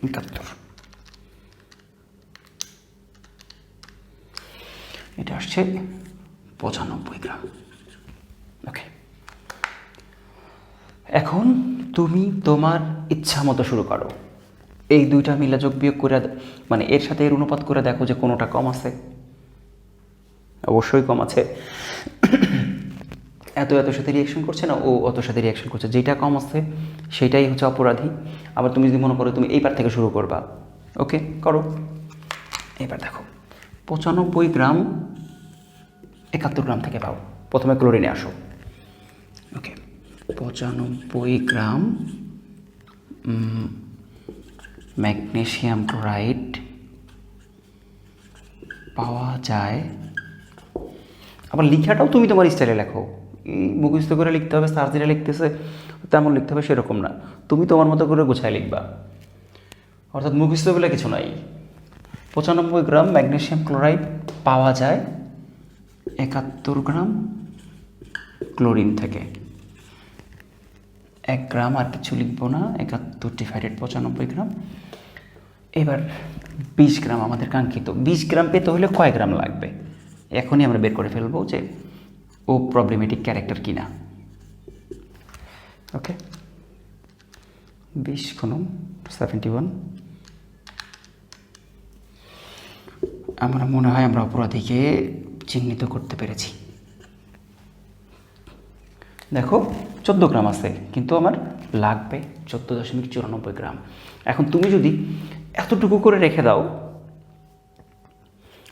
71, এটা আসছে 95 গ্রাম। ওকে, এখন তুমি তোমার ইচ্ছা মতো শুরু করো, এই দুইটা মিলা যোগ বিয়োগ করে, মানে এর সাথে এর অনুপাত করে দেখো যে কোনোটা কম আছে, অবশ্যই কম আছে। এত সাথে রিয়াকশন করছে না, ও অত সাথে রিয়াকশন করছে, যেটা কম আছে সেটাই হচ্ছে অপরাধী। আবার তুমি যদি মনে করো তুমি এইবার থেকে শুরু করবা, ওকে করো। এবার দেখো 95 গ্রাম 71 গ্রাম থেকে পাও, প্রথমে ক্লোরিনে আসো। ওকে, 95 গ্রাম ম্যাগনেশিয়াম ক্লোরাইড পাওয়া যায়। আবার লেখাটাও তুমি তোমার স্টাইলে লেখো, এই মুখস্থ করে লিখতে হবে, সার্জিরা লিখতেছে তেমন লিখতে হবে সেরকম না, তুমি তোমার মতো করে গুছায় লিখবা, অর্থাৎ মুখস্থ বলে কিছু নাই। 95 গ্রাম ম্যাগনেশিয়াম ক্লোরাইড পাওয়া যায় 71 গ্রাম ক্লোরিন থেকে। 1 গ্রাম আর কিছু লিখবো না, 71 ডিভাইডেড 95 গ্রাম। এবার 20 গ্রাম আমাদের কাঙ্ক্ষিত, 20 গ্রাম পেতে হলে কয় গ্রাম লাগবে এখনই আমরা বের করে ফেলবো যে ও প্রবলেমেটিক ক্যারেক্টার কিনা। ওকে, 20 গুণন 71। আমার মনে হয় আমরা অপরাধীকে চিহ্নিত করতে পেরেছি। দেখো 14 গ্রাম আছে, কিন্তু আমার লাগবে 14.94 গ্রাম। এখন তুমি যদি এতটুকু করে রেখে দাও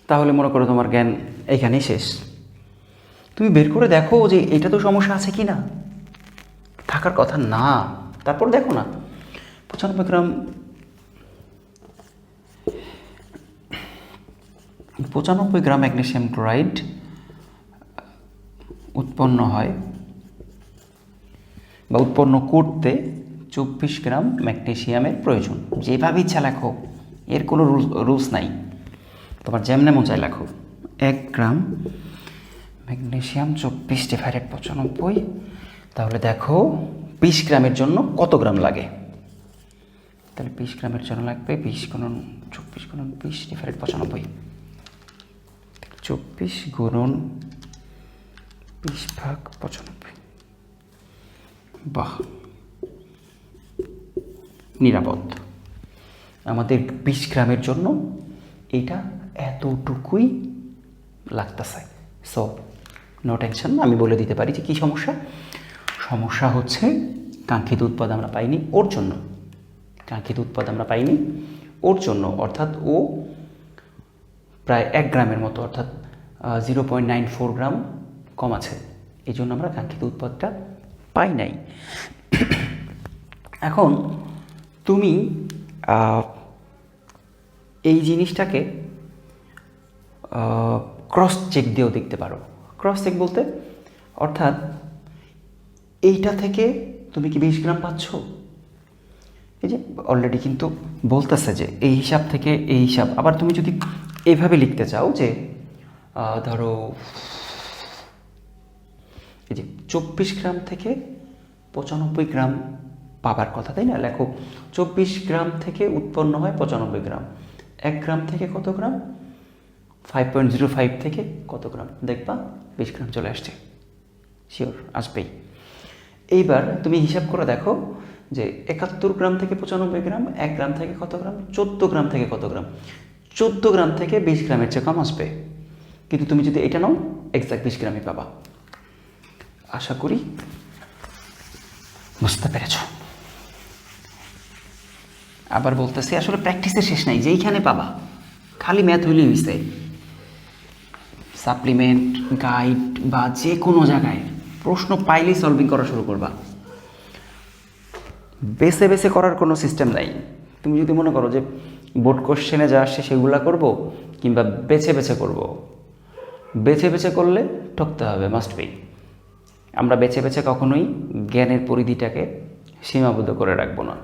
তাহলে মনে করো তোমার জ্ঞান এইখানেই শেষ। তুমি বের করে দেখো যে এটা তো সমস্যা আছে কি না, থাকার কথা না। তারপর দেখো না 95 গ্রাম 95 গ্রাম ম্যাগনেসিয়াম ক্লোরাইড উৎপন্ন হয় বা উৎপন্ন করতে 24 গ্রাম ম্যাগনেসিয়ামের প্রয়োজন। যেভাবে ইচ্ছা লেখো, এর কোনো রুলস নাই, তোমার যেমনে মন চায় লেখো। 1 গ্রাম ম্যাগনেসিয়াম 24/95, তাহলে দেখো 20 গ্রামের জন্য কত গ্রাম লাগে। তাহলে 20 গ্রামের জন্য লাগবে 20 গুণন 24 গুণন 20/95, 24 গুণন 20/95। বাহ, নিরাপদ। আমাদের 20 গ্রামের জন্য এটা এতটুকুই লাগতেছে। সো নো টেনশন, আমি বলে দিতে পারি যে কী সমস্যা। সমস্যা হচ্ছে কাঙ্ক্ষিত উৎপাদ আমরা পাইনি ওর জন্য, কাঙ্ক্ষিত উৎপাদ আমরা পাইনি ওর জন্য, অর্থাৎ ও প্রায় 1 গ্রামের মতো, অর্থাৎ 0.94 গ্রাম কম আছে, এই জন্য আমরা কাঙ্ক্ষিত উৎপাদটা পাই নাই। এখন তুমি এই জিনিসটাকে ক্রস চেক দিয়েও দেখতে পারো। ক্রস চেক বলতে অর্থাৎ এইটা থেকে তুমি কি 20 গ্রাম পাচ্ছ? এই যে অলরেডি কিন্তু বলতেছে যে এই হিসাব থেকে এই হিসাব। আবার তুমি যদি এইভাবে লিখতে চাও যে ধরো এই যে 24 গ্রাম থেকে 95 গ্রাম পাবার কথা, তাই না? লেখো 24 গ্রাম থেকে উৎপন্ন হয় 95 গ্রাম, 1 গ্রাম থেকে কত গ্রাম, 5.05 থেকে কত গ্রাম, দেখবা 20 গ্রাম চলে আসছে, শিওর আসবেই। এইবার তুমি হিসাব করে দেখো যে 71 গ্রাম থেকে 95 গ্রাম, 1 গ্রাম থেকে কত গ্রাম, 14 গ্রাম থেকে কত গ্রাম, 14 গ্রাম থেকে 20 গ্রামের চেয়ে কম আসবে। কিন্তু তুমি যদি এটা নাও এক্সাক্ট 20 গ্রামই পাবা। আশা করি বুঝতে পেরেছ। আবার বলতেছি, আসলে প্র্যাকটিসের শেষ নাই, যেইখানে পাবা, খালি ম্যাথ হইলেই হইছে। সাপ্লিমেন্ট, গাইড বা যে কোনো জায়গায় প্রশ্ন পাইলেই সলভিং করা শুরু করবা। বেছে বেছে করার কোনো সিস্টেম নাই। তুমি যদি মনে করো যে বোর্ড কোশ্চেনে যা আসছে সেগুলা করব, কিংবা বেছে বেছে করব, বেছে বেছে করলে ঠকতে হবে, মাস্ট বি। আমরা বেছে বেছে কখনোই জ্ঞানের পরিধিটাকে সীমাবদ্ধ করে রাখবো না।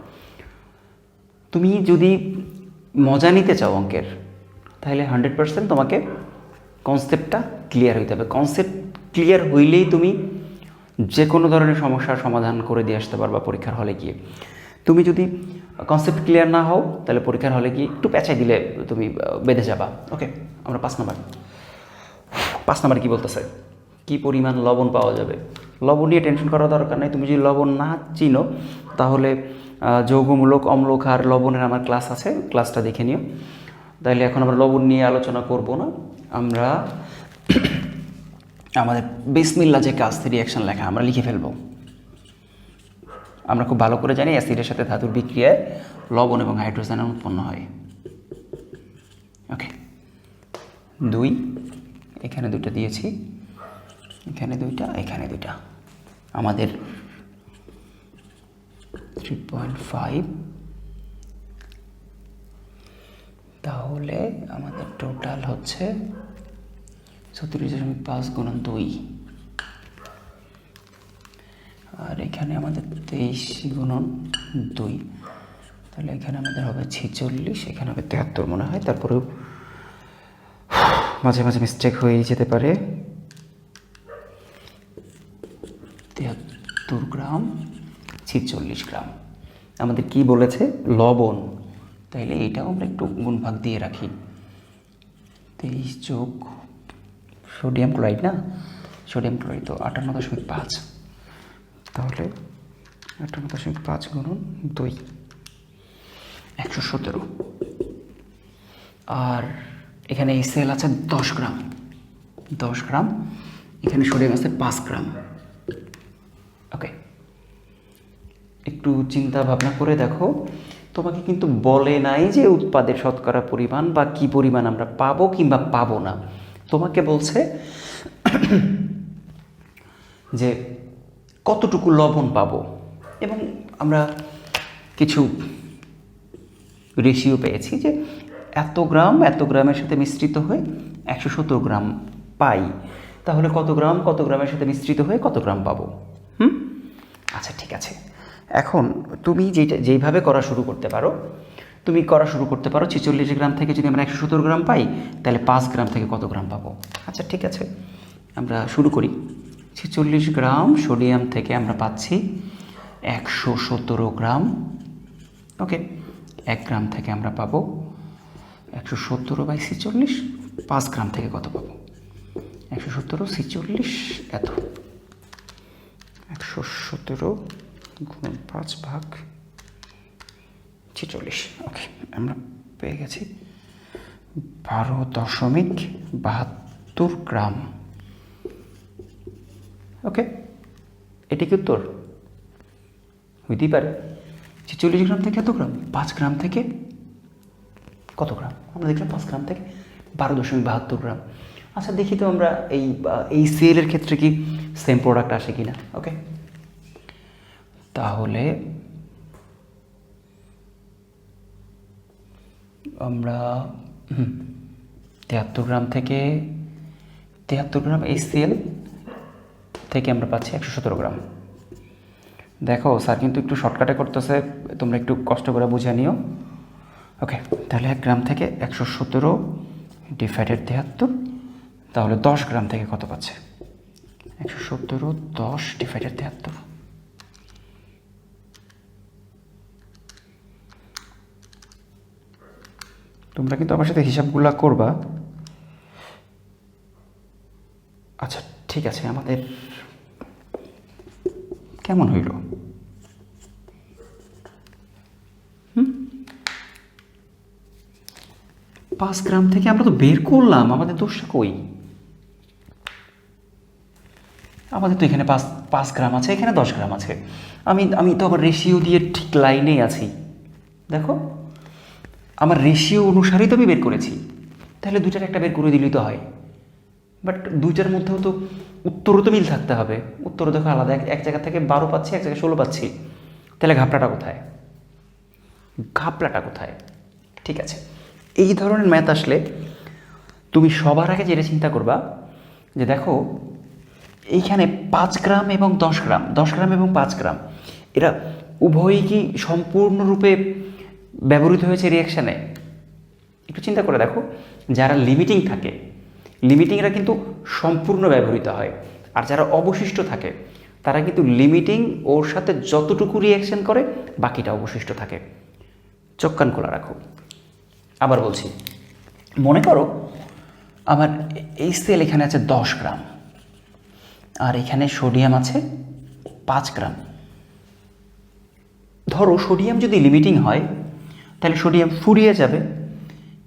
তুমি যদি মজা নিতে চাও অঙ্কের, তাহলে 100% তোমাকে কনসেপ্টটা ক্লিয়ার হইতে হবে। কনসেপ্ট ক্লিয়ার হইলেই তুমি যে কোনো ধরনের সমস্যার সমাধান করে দিয়ে আসতে পারবা পরীক্ষার হলে গিয়ে। তুমি যদি কনসেপ্ট ক্লিয়ার না হও, তাহলে পরীক্ষার হলে গিয়ে একটু পেঁচাই দিলে তুমি বেঁধে যাবা। ওকে, আমরা 5 নাম্বার কী বলতেছে, কী পরিমাণ লবণ পাওয়া যাবে। লবণ নিয়ে টেনশন করার দরকার নেই। তুমি যদি লবণ না চিনো, তাহলে যৌগমূলক, অম্লক্ষার, লবণের আমার ক্লাস আছে, ক্লাসটা দেখে নিও। তাহলে এখন আমরা লবণ নিয়ে আলোচনা করব না। আমরা আমাদের বিসমিল্লাহ যে কাজ রিঅ্যাকশন লেখা, আমরা লিখে ফেলব। আমরা খুব ভালো করে জানি অ্যাসিডের সাথে ধাতুর বিক্রিয়ায় লবণ এবং হাইড্রোজেন উৎপন্ন হয়। ওকে, 2, এখানে 2টা দিয়েছি, এখানে 2টা, এখানে 2টা। আমাদের 3.5, তাহলে আমাদের টোটাল হচ্ছে 36.5 গুণন 2, আর এখানে আমাদের 23 গুণন 2, তাহলে এখানে আমাদের হবে 46, এখানে হবে 73 মনে হয়। তারপরেও মাঝে মাঝে মিস্টেক হয়ে যেতে পারে। 73 গ্রাম 46 গ্রাম। আমাদের কি বলেছে, লবণ, তাইলে এইটাও আমরা একটু গুণভাগ দিয়ে রাখি। 23 যোগ সোডিয়াম ক্লোরাইড, না সোডিয়াম ক্লোরাইড তো 58.5, তাহলে 58.5 গুণন 2, 117। আর এখানে এই সেল আছে 10 গ্রাম, 10 গ্রাম। এখানে সোডিয়াম আছে 5 গ্রাম। ওকে, একটু চিন্তা ভাবনা করে দেখো, তোমাকে কিন্তু বলে নাই যে উৎপাদের শতকরা পরিমাণ বা কি পরিমাণ আমরা পাবো কিংবা পাবো না। তোমাকে বলছে যে কতটুকু লবণ পাবো, এবং আমরা কিছু রেশিও পেয়েছি যে এত গ্রাম এত গ্রামের সাথে মিশ্রিত হয়ে 117 গ্রাম পাই। তাহলে কত গ্রাম কত গ্রামের সাথে মিশ্রিত হয়ে কত গ্রাম পাবো? আচ্ছা, ঠিক আছে। এখন তুমি যেইভাবে করা শুরু করতে পারো, তুমি করা শুরু করতে পারো 46 গ্রাম থেকে যদি আমরা 117 গ্রাম পাই, তাহলে 5 গ্রাম থেকে কত গ্রাম পাবো? আচ্ছা, ঠিক আছে, আমরা শুরু করি। 46 গ্রাম সোডিয়াম থেকে আমরা পাচ্ছি 117 গ্রাম। ওকে, 1 গ্রাম থেকে আমরা পাবো 117/46। 5 গ্রাম থেকে কত পাবো? 117 46 এত, 117 গুণ 5/46। ওকে, আমরা পেয়ে গেছি 12.72 গ্রাম। ওকে, এটি কি উত্তর? হইতেই পারে। 46 গ্রাম থেকে এত গ্রাম, 5 গ্রাম থেকে কত গ্রাম? আমরা দেখলাম 5 গ্রাম থেকে 12.72 গ্রাম। আচ্ছা, দেখি তো আমরা এই সেলের ক্ষেত্রে কি সেম প্রোডাক্ট আসে কি না। ওকে, তাহলে আমরা 73 গ্রাম থেকে 73 গ্রাম এই সেল থেকে আমরা পাচ্ছি 117 গ্রাম। দেখো, স্যার কিন্তু একটু শর্টকাটে করতেছে, তোমরা একটু কষ্ট করে বুঝে নিও। ওকে, তাহলে 1 গ্রাম থেকে 117 ডিভাইডেড 73, তাহলে 10 গ্রাম থেকে কত পাচ্ছে? 117 10 ডিভাইডেড 73। তোমরা কিন্তু আমার সাথে হিসাবগুলো করবা। আচ্ছা, ঠিক আছে, আমাদের কেমন হইল? 5 গ্রাম থেকে আমরা তো বের করলাম, আমাদের দোষটা কই? আমাদের তো এখানে 5 গ্রাম আছে, এখানে 10 গ্রাম আছে। আমি তো আবার রেশিও দিয়ে ঠিক লাইনেই আছি। দেখো, আমার রেশিও অনুসারেই তো আমি বের করেছি, তাহলে দুইটার একটা বের করে দিলেই তো হয়। বাট দুইটার মধ্যেও তো উত্তরও তো মিল থাকতে হবে। উত্তরও দেখো আলাদা, এক জায়গা থেকে 12 পাচ্ছি, এক জায়গায় 16 পাচ্ছি। তাহলে ঘাপলাটা কোথায়? ঘাপলাটা কোথায়? ঠিক আছে, এই ধরনের ম্যাথ আসলে তুমি সবার আগে যেটা চিন্তা করবা যে দেখো, এইখানে 5 গ্রাম এবং 10 গ্রাম, 10 গ্রাম এবং 5 গ্রাম, এরা উভয়ই কি সম্পূর্ণরূপে ব্যবহৃত হয়েছে রিয়াকশানে? একটু চিন্তা করে দেখো, যারা লিমিটিং থাকে, লিমিটিংরা কিন্তু সম্পূর্ণ ব্যবহৃত হয়, আর যারা অবশিষ্ট থাকে তারা কিন্তু লিমিটিং ওর সাথে যতটুকু রিয়াকশন করে বাকিটা অবশিষ্ট থাকে। চোখ কান খোলা রাখো। আবার বলছি, মনে করো আমার এই সেল এখানে আছে 10 গ্রাম, আর এখানে সোডিয়াম আছে 5 গ্রাম। ধরো সোডিয়াম যদি লিমিটিং হয় তাহলে সোডিয়াম ফুরিয়ে যাবে,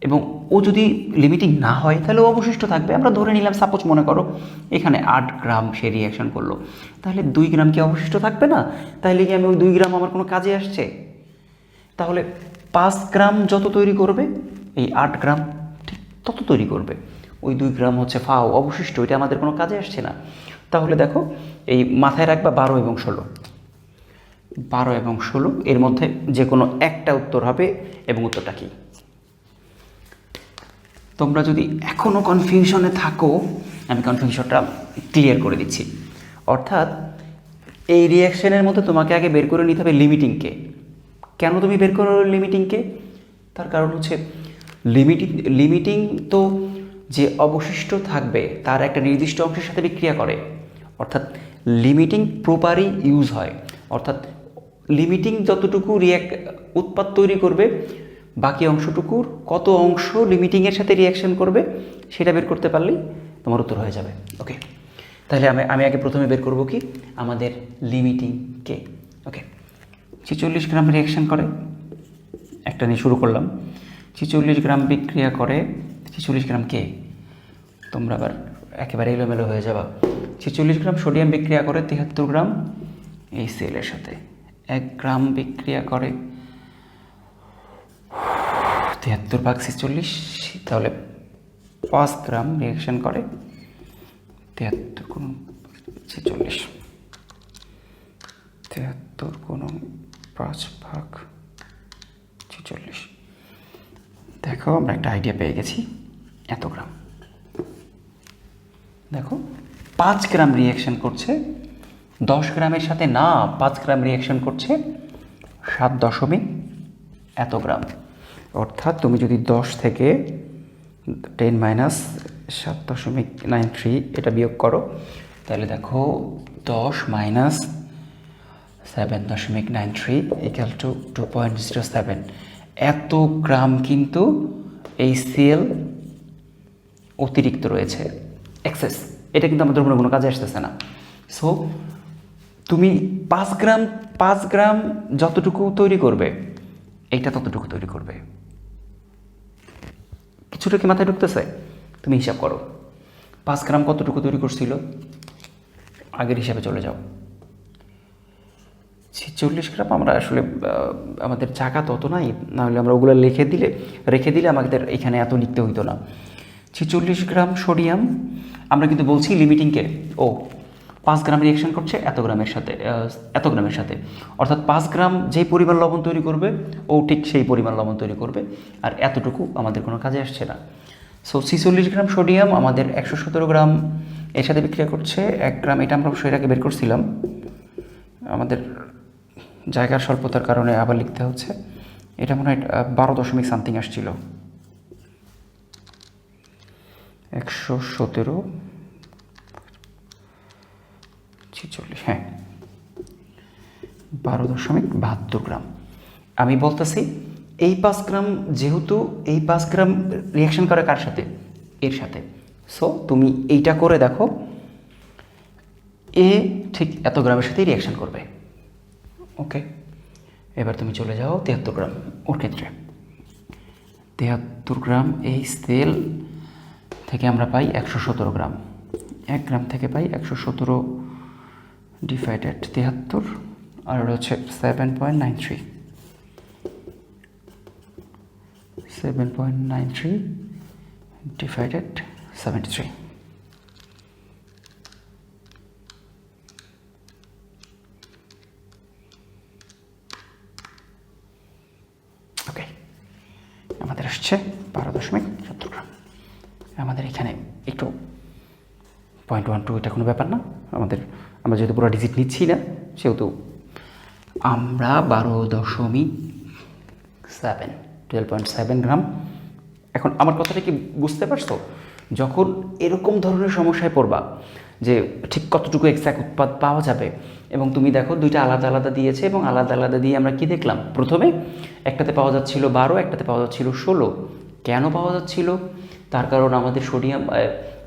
এবং ও যদি লিমিটিং না হয় তাহলে ও অবশিষ্ট থাকবে। আমরা ধরে নিলাম, সাপোজ মনে করো এখানে 8 গ্রাম সে রিয়াকশন করলো, তাহলে 2 গ্রাম কি অবশিষ্ট থাকবে না? তাহলে কি আমি ওই 2 গ্রাম আমার কোনো কাজে আসছে? তাহলে 5 গ্রাম যত তৈরি করবে, এই 8 গ্রাম ঠিক তত তৈরি করবে। ওই 2 গ্রাম হচ্ছে ফাও অবশিষ্ট, এটা আমাদের কোনো কাজে আসছে না। তাহলে দেখো, এই মাথায় রাখবা 12 এবং 16, 12 এবং 16 এর মধ্যে যে কোনো একটা উত্তর হবে। এবং উত্তরটা কি? তোমরা যদি এখনও কনফিউশনে থাকো, আমি কনফিউশনটা ক্লিয়ার করে দিচ্ছি। অর্থাৎ এই রিয়াকশনের মধ্যে তোমাকে আগে বের করে নিতে হবে লিমিটিংকে। কেন তুমি বের করো লিমিটিংকে? তার কারণ হচ্ছে লিমিটিং তো যে অবশিষ্ট থাকবে তার একটা নির্দিষ্ট অংশের সাথে বিক্রিয়া করে, অর্থাৎ লিমিটিং প্রপারই ইউজ হয়। অর্থাৎ লিমিটিং যতটুকু উৎপাদ তৈরি করবে, বাকি অংশটুকুর কত অংশ লিমিটিংয়ের সাথে রিয়াকশন করবে সেটা বের করতে পারলেই তোমার উত্তর হয়ে যাবে। ওকে, তাহলে আমি আগে প্রথমে বের করব কি? আমাদের লিমিটিংকে। ওকে, 46 গ্রাম রিয়াকশন করে, একটা নিয়ে শুরু করলাম। 46 গ্রাম বিক্রিয়া করে, 46 গ্রাম কে, তোমরা আবার একেবারে এলোমেলো হয়ে যাবা। 46 গ্রাম সোডিয়াম বিক্রিয়া করে 73 গ্রাম এই সেলের সাথে। 1 গ্রাম বিক্রিয়া করে 73 ভাগ 46, তাহলে 5 গ্রাম রিয়াকশন করে 73 গুণ 46, 73 গুণ 5 ভাগ 46। দেখো আমরা একটা আইডিয়া পেয়ে গেছি, এত গ্রাম। দেখো 5 গ্রাম রিয়াকশন করছে 10 গ্রামের সাথে, না 5 গ্রাম রিয়াকশন করছে 7 দশমিক এত গ্রাম। অর্থাৎ তুমি যদি 10 থেকে 10 মাইনাস 7.93 এটা বিয়োগ করো, তাহলে দেখো 10 মাইনাস 7.93 ইকুয়াল টু 2.07। এত গ্রাম কিন্তু এই সেল অতিরিক্ত রয়েছে, এক্সেস। এটা কিন্তু আমাদের কোনো কাজে আসতেছে না। সো তুমি 5 গ্রাম যতটুকু তৈরি করবে, এইটা ততটুকু তৈরি করবে। কিছুটা কি মাথায় ঢুকতেছে? তুমি হিসাব করো 5 গ্রাম কতটুকু তৈরি করছিল, আগের হিসাবে চলে যাও। 46 গ্রাম আমরা আসলে আমাদের জায়গা তত নাই, নাহলে আমরা ওগুলো রেখে দিলে আমাদের এখানে এত লিখতে হইতো না। 46 গ্রাম সোডিয়াম আমরা কিন্তু বলছি লিমিটিংকে, 5 গ্রাম রিয়াকশন করছে এত গ্রামের সাথে, অর্থাৎ 5 গ্রাম যেই পরিমাণ লবণ তৈরি করবে ও ঠিক সেই পরিমাণ লবণ তৈরি করবে, আর এতটুকু আমাদের কোনো কাজে আসছে না। সো 46 গ্রাম সোডিয়াম আমাদের 117 গ্রাম এর সাথে বিক্রিয়া করছে 1 গ্রাম। এটা আমরা অবশ্যই আগে বের করছিলাম, আমাদের জায়গার স্বল্পতার কারণে আবার লিখতে হচ্ছে। এটা মনে হয় 12 দশমিক সামথিং আসছিল, 117 46, হ্যাঁ 12.72 গ্রাম। আমি বলতেছি এই 5 গ্রাম, যেহেতু এই 5 গ্রাম রিয়াকশন করে কার সাথে, এর সাথে। সো তুমি এইটা করে দেখো, এ ঠিক এত গ্রামের সাথেই রিয়াকশন করবে। ওকে, এবার তুমি চলে যাও 73 গ্রাম। ওর ক্ষেত্রে 73 গ্রাম এই সেল থেকে আমরা পাই 117 গ্রাম। 1 গ্রাম থেকে পাই 117 ডিভাইডেড 73, আর ওটা হচ্ছে 7.93, 7.93 ডিভাইডেড 73। ওকে, আমাদের আসছে 12.70 গ্রাম। আমাদের এখানে একটু 0.12, এটা কোনো ব্যাপার না আমাদের। আমরা যেহেতু পুরো ডিজিট নিচ্ছি না, সেহেতু আমরা 12.7 গ্রাম। এখন আমার কথাটা কি বুঝতে পারছো? যখন এরকম ধরনের সমস্যায় পড়বা যে ঠিক কতটুকু এক্সাক্ট উৎপাদ পাওয়া যাবে, এবং তুমি দেখো দুইটা আলাদা আলাদা দিয়েছে, এবং আলাদা আলাদা দিয়ে আমরা কি দেখলাম, প্রথমে একটাতে পাওয়া যাচ্ছিল 12, একটাতে পাওয়া যাচ্ছিল 16। কেন পাওয়া যাচ্ছিল? তার কারণ আমাদের সোডিয়াম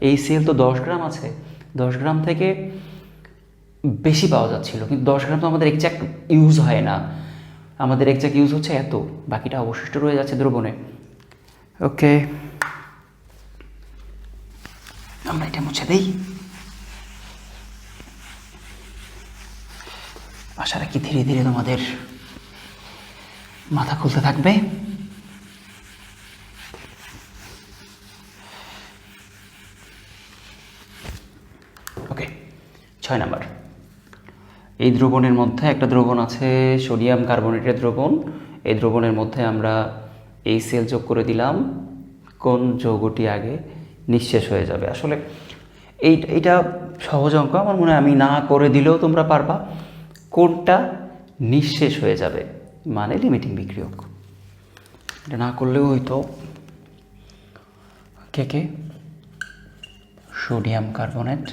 এই সেল তো 10 গ্রাম আছে, 10 গ্রাম থেকে বেশি পাওয়া যাচ্ছিল, কিন্তু 10 গ্রাম তো আমাদের এক্সাক্ট ইউজ হয় না, আমাদের এক্সাক্ট ইউজ হচ্ছে এত, বাকিটা অবশিষ্ট রয়ে যাচ্ছে দ্রবণে। ওকে, আমরা এটা মুছে দেই। আশা রাখি ধীরে ধীরে তোমাদের মাথা খুলতে থাকবে। ওকে, 6 নাম্বার। এই দ্রবণের মধ্যে একটা দ্রবণ আছে সোডিয়াম কার্বনেটের দ্রবণ। এই দ্রবণের মধ্যে আমরা এই সেল যোগ করে দিলাম। কোন যৌগটি আগে নিঃশেষ হয়ে যাবে? আসলে এইটা সহজ অঙ্ক, আমার মনে হয় আমি না করে দিলেও তোমরা পারবা। কোনটা নিঃশেষ হয়ে যাবে মানে লিমিটিং বিক্রিয়ক, এটা না করলেও হয়তো। কে সোডিয়াম কার্বনেট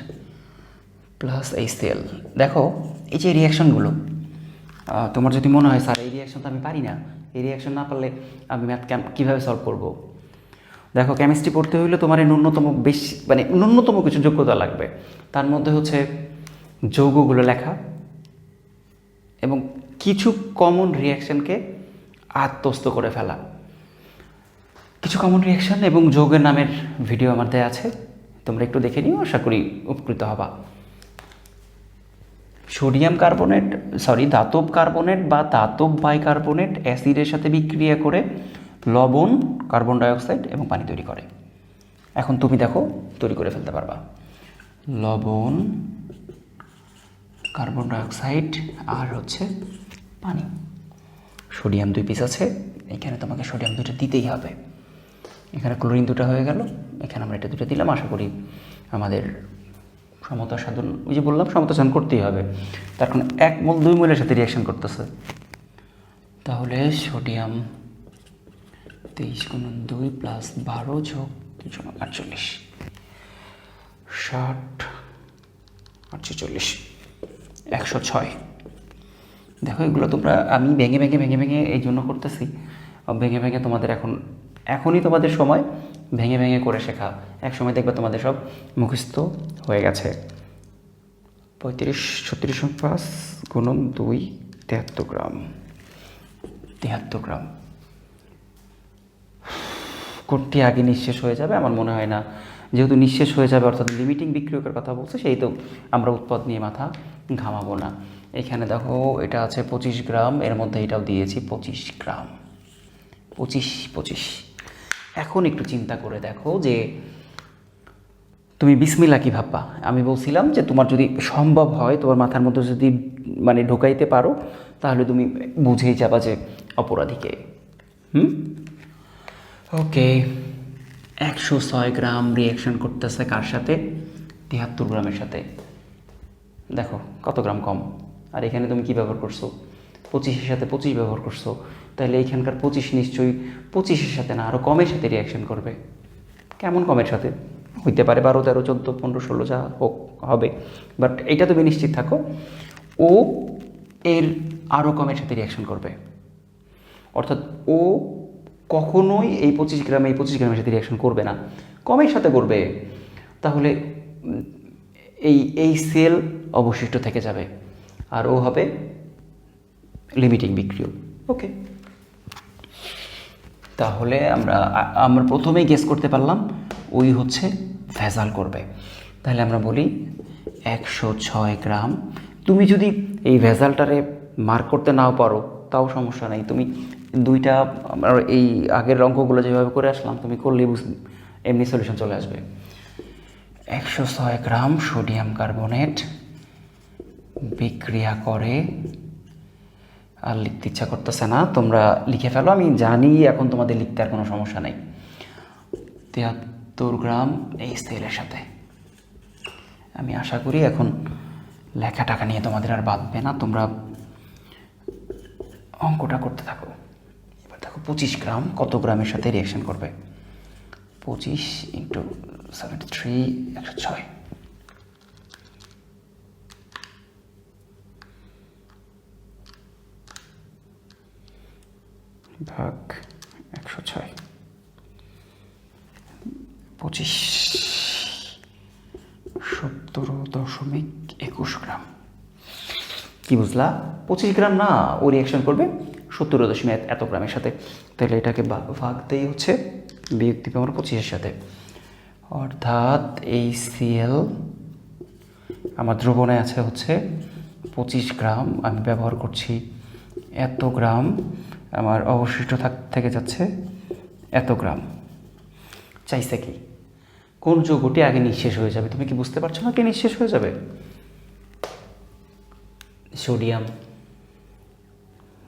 প্লাস এই সেল। দেখো এই যে রিয়াকশনগুলো, তোমার যদি মনে হয় স্যার এই রিয়াকশন তো আমি পারি না, এই রিয়াকশন না পারলে আমি ম্যাথ কীভাবে সলভ করব? দেখো কেমিস্ট্রি পড়তে হইলে তোমার ন্যূনতম কিছু যোগ্যতা লাগবে। তার মধ্যে হচ্ছে যৌগগুলো লেখা, এবং কিছু কমন রিয়াকশানকে আত্মস্থ করে ফেলা। কিছু কমন রিয়াকশান এবং যৌগের নামের ভিডিও আমার দেয়া আছে, তোমরা একটু দেখে নিও, আশা করি উপকৃত হবা। সোডিয়াম কার্বনেট ধাতব কার্বনেট বা ধাতব বাইকার্বনেট অ্যাসিডের সাথে বিক্রিয়া করে লবণ, কার্বন ডাইঅক্সাইড এবং পানি তৈরি করে। এখন তুমি দেখো তৈরি করে ফেলতে পারবা। লবণ, কার্বন ডাইঅক্সাইড আর হচ্ছে পানি। সোডিয়াম 2 পিস আছে, এখানে তোমাকে সোডিয়াম 2টা দিতেই হবে। এখানে ক্লোরিন 2টা হয়ে গেল, এখানে আমরা এটা 2টা দিলাম। আশা করি আমাদের সমতা সাধন, ওই যে বললাম সমতা সাধন করতেই হবে, তার কারণ 1 মোল 2 মোলের সাথে রিয়াকশন করতেছে। তাহলে সোডিয়াম 23 × 2 + 12 + 48, 60, 48, 106। দেখো এগুলো তোমরা, আমি ভেঙে এই জন্য করতেছি, ভেঙে তোমাদের এখনই তোমাদের সময় ভেঙে করে শেখা। এক সময় দেখবে তোমাদের সব মুখস্থ হয়ে গেছে। 35, 36, 5 × 2, 73 গ্রাম। 73 গ্রাম কোনটি আগে নিঃশেষ হয়ে যাবে আমার মনে হয় না, যেহেতু নিঃশেষ হয়ে যাবে অর্থাৎ লিমিটিং বিক্রিয়কের কথা বলছে, সেই তো আমরা উৎপাদ নিয়ে মাথা ঘামাবো না। এখানে দেখো এটা আছে 25 গ্রাম, এর মধ্যে এটাও দিয়েছি 25 গ্রাম। 25। এখন একটু চিন্তা করে দেখো যে তুমি বিসমিল্লাহ কি ভাববা। আমি বলছিলাম যে তোমার যদি সম্ভব হয়, তোমার মাথার মধ্যে যদি মানে ঢোকাইতে পারো, তাহলে তুমি বুঝেই যাবা যে অপরাধীকে। ওকে, 106 গ্রাম রিয়াকশন করতেছে কার সাথে? 73 গ্রামের সাথে। দেখো কত গ্রাম কম। আর এখানে তুমি কি ব্যবহার করছো? 25-এর সাথে 25 ব্যবহার করছো, তাহলে এইখানকার 25 নিশ্চয়ই 25-এর সাথে না, আরও কমের সাথে রিয়াকশন করবে। কেমন কমের সাথে? হইতে পারে 12, 13, 14, 15, 16 যা হোক হবে, বাট এইটা তুমি নিশ্চিত থাকো ও এর আরও কমের সাথে রিয়াকশন করবে। অর্থাৎ ও কখনোই এই 25 গ্রামের সাথে রিয়াকশন করবে না, কমের সাথে করবে। তাহলে এই সেল অবশিষ্ট থেকে যাবে আর ও হবে লিমিটিং বিক্রিয়ক। ওকে, তাহলে আমরা প্রথমেই গেস করতে পারলাম ওই হচ্ছে ভেজাল করবে। তাহলে আমরা বলি 106 গ্রাম। তুমি যদি এই ভেজালটারে মার্ক করতে নাও পারো তাও সমস্যা নেই, তুমি দুইটা আমরা এই আগের অঙ্কগুলো যেভাবে করে আসলাম তুমি করলেই এমনি সলিউশন চলে আসবে। 106 গ্রাম সোডিয়াম কার্বনেট বিক্রিয়া করে, আর লিখতে ইচ্ছা করতেছে না, তোমরা লিখে ফেলো, আমি জানি এখন তোমাদের লিখতে আর কোনো সমস্যা নেই। 73 গ্রাম এই সেলের সাথে। আমি আশা করি এখন লেখা টাকা নিয়ে তোমাদের আর বাঁধবে না, তোমরা অঙ্কটা করতে থাকো। এবার দেখো 25 গ্রাম কত গ্রামের সাথে রিয়াকশন করবে? 25 × 73, 106। ভাগ 106, 25, 17.21 গ্রাম। কি বুঝলা? 25 গ্রাম না, ও রিয়াকশন করবে 17 এত গ্রামের সাথে। তাহলে এটাকে ভাগ দেই হচ্ছে বিয়োগ দিবে আমরা 25-এর সাথে, অর্থাৎ এই সিএল আমার দ্রবণে আছে হচ্ছে 25 গ্রাম, আমি ব্যবহার করছি এত গ্রাম, আমার অবশিষ্ট থেকে যাচ্ছে এত গ্রাম। চাইছে কি কোন যৌগটি আগে নিঃশেষ হয়ে যাবে? তুমি কি বুঝতে পারছো না কি নিঃশেষ হয়ে যাবে? সোডিয়াম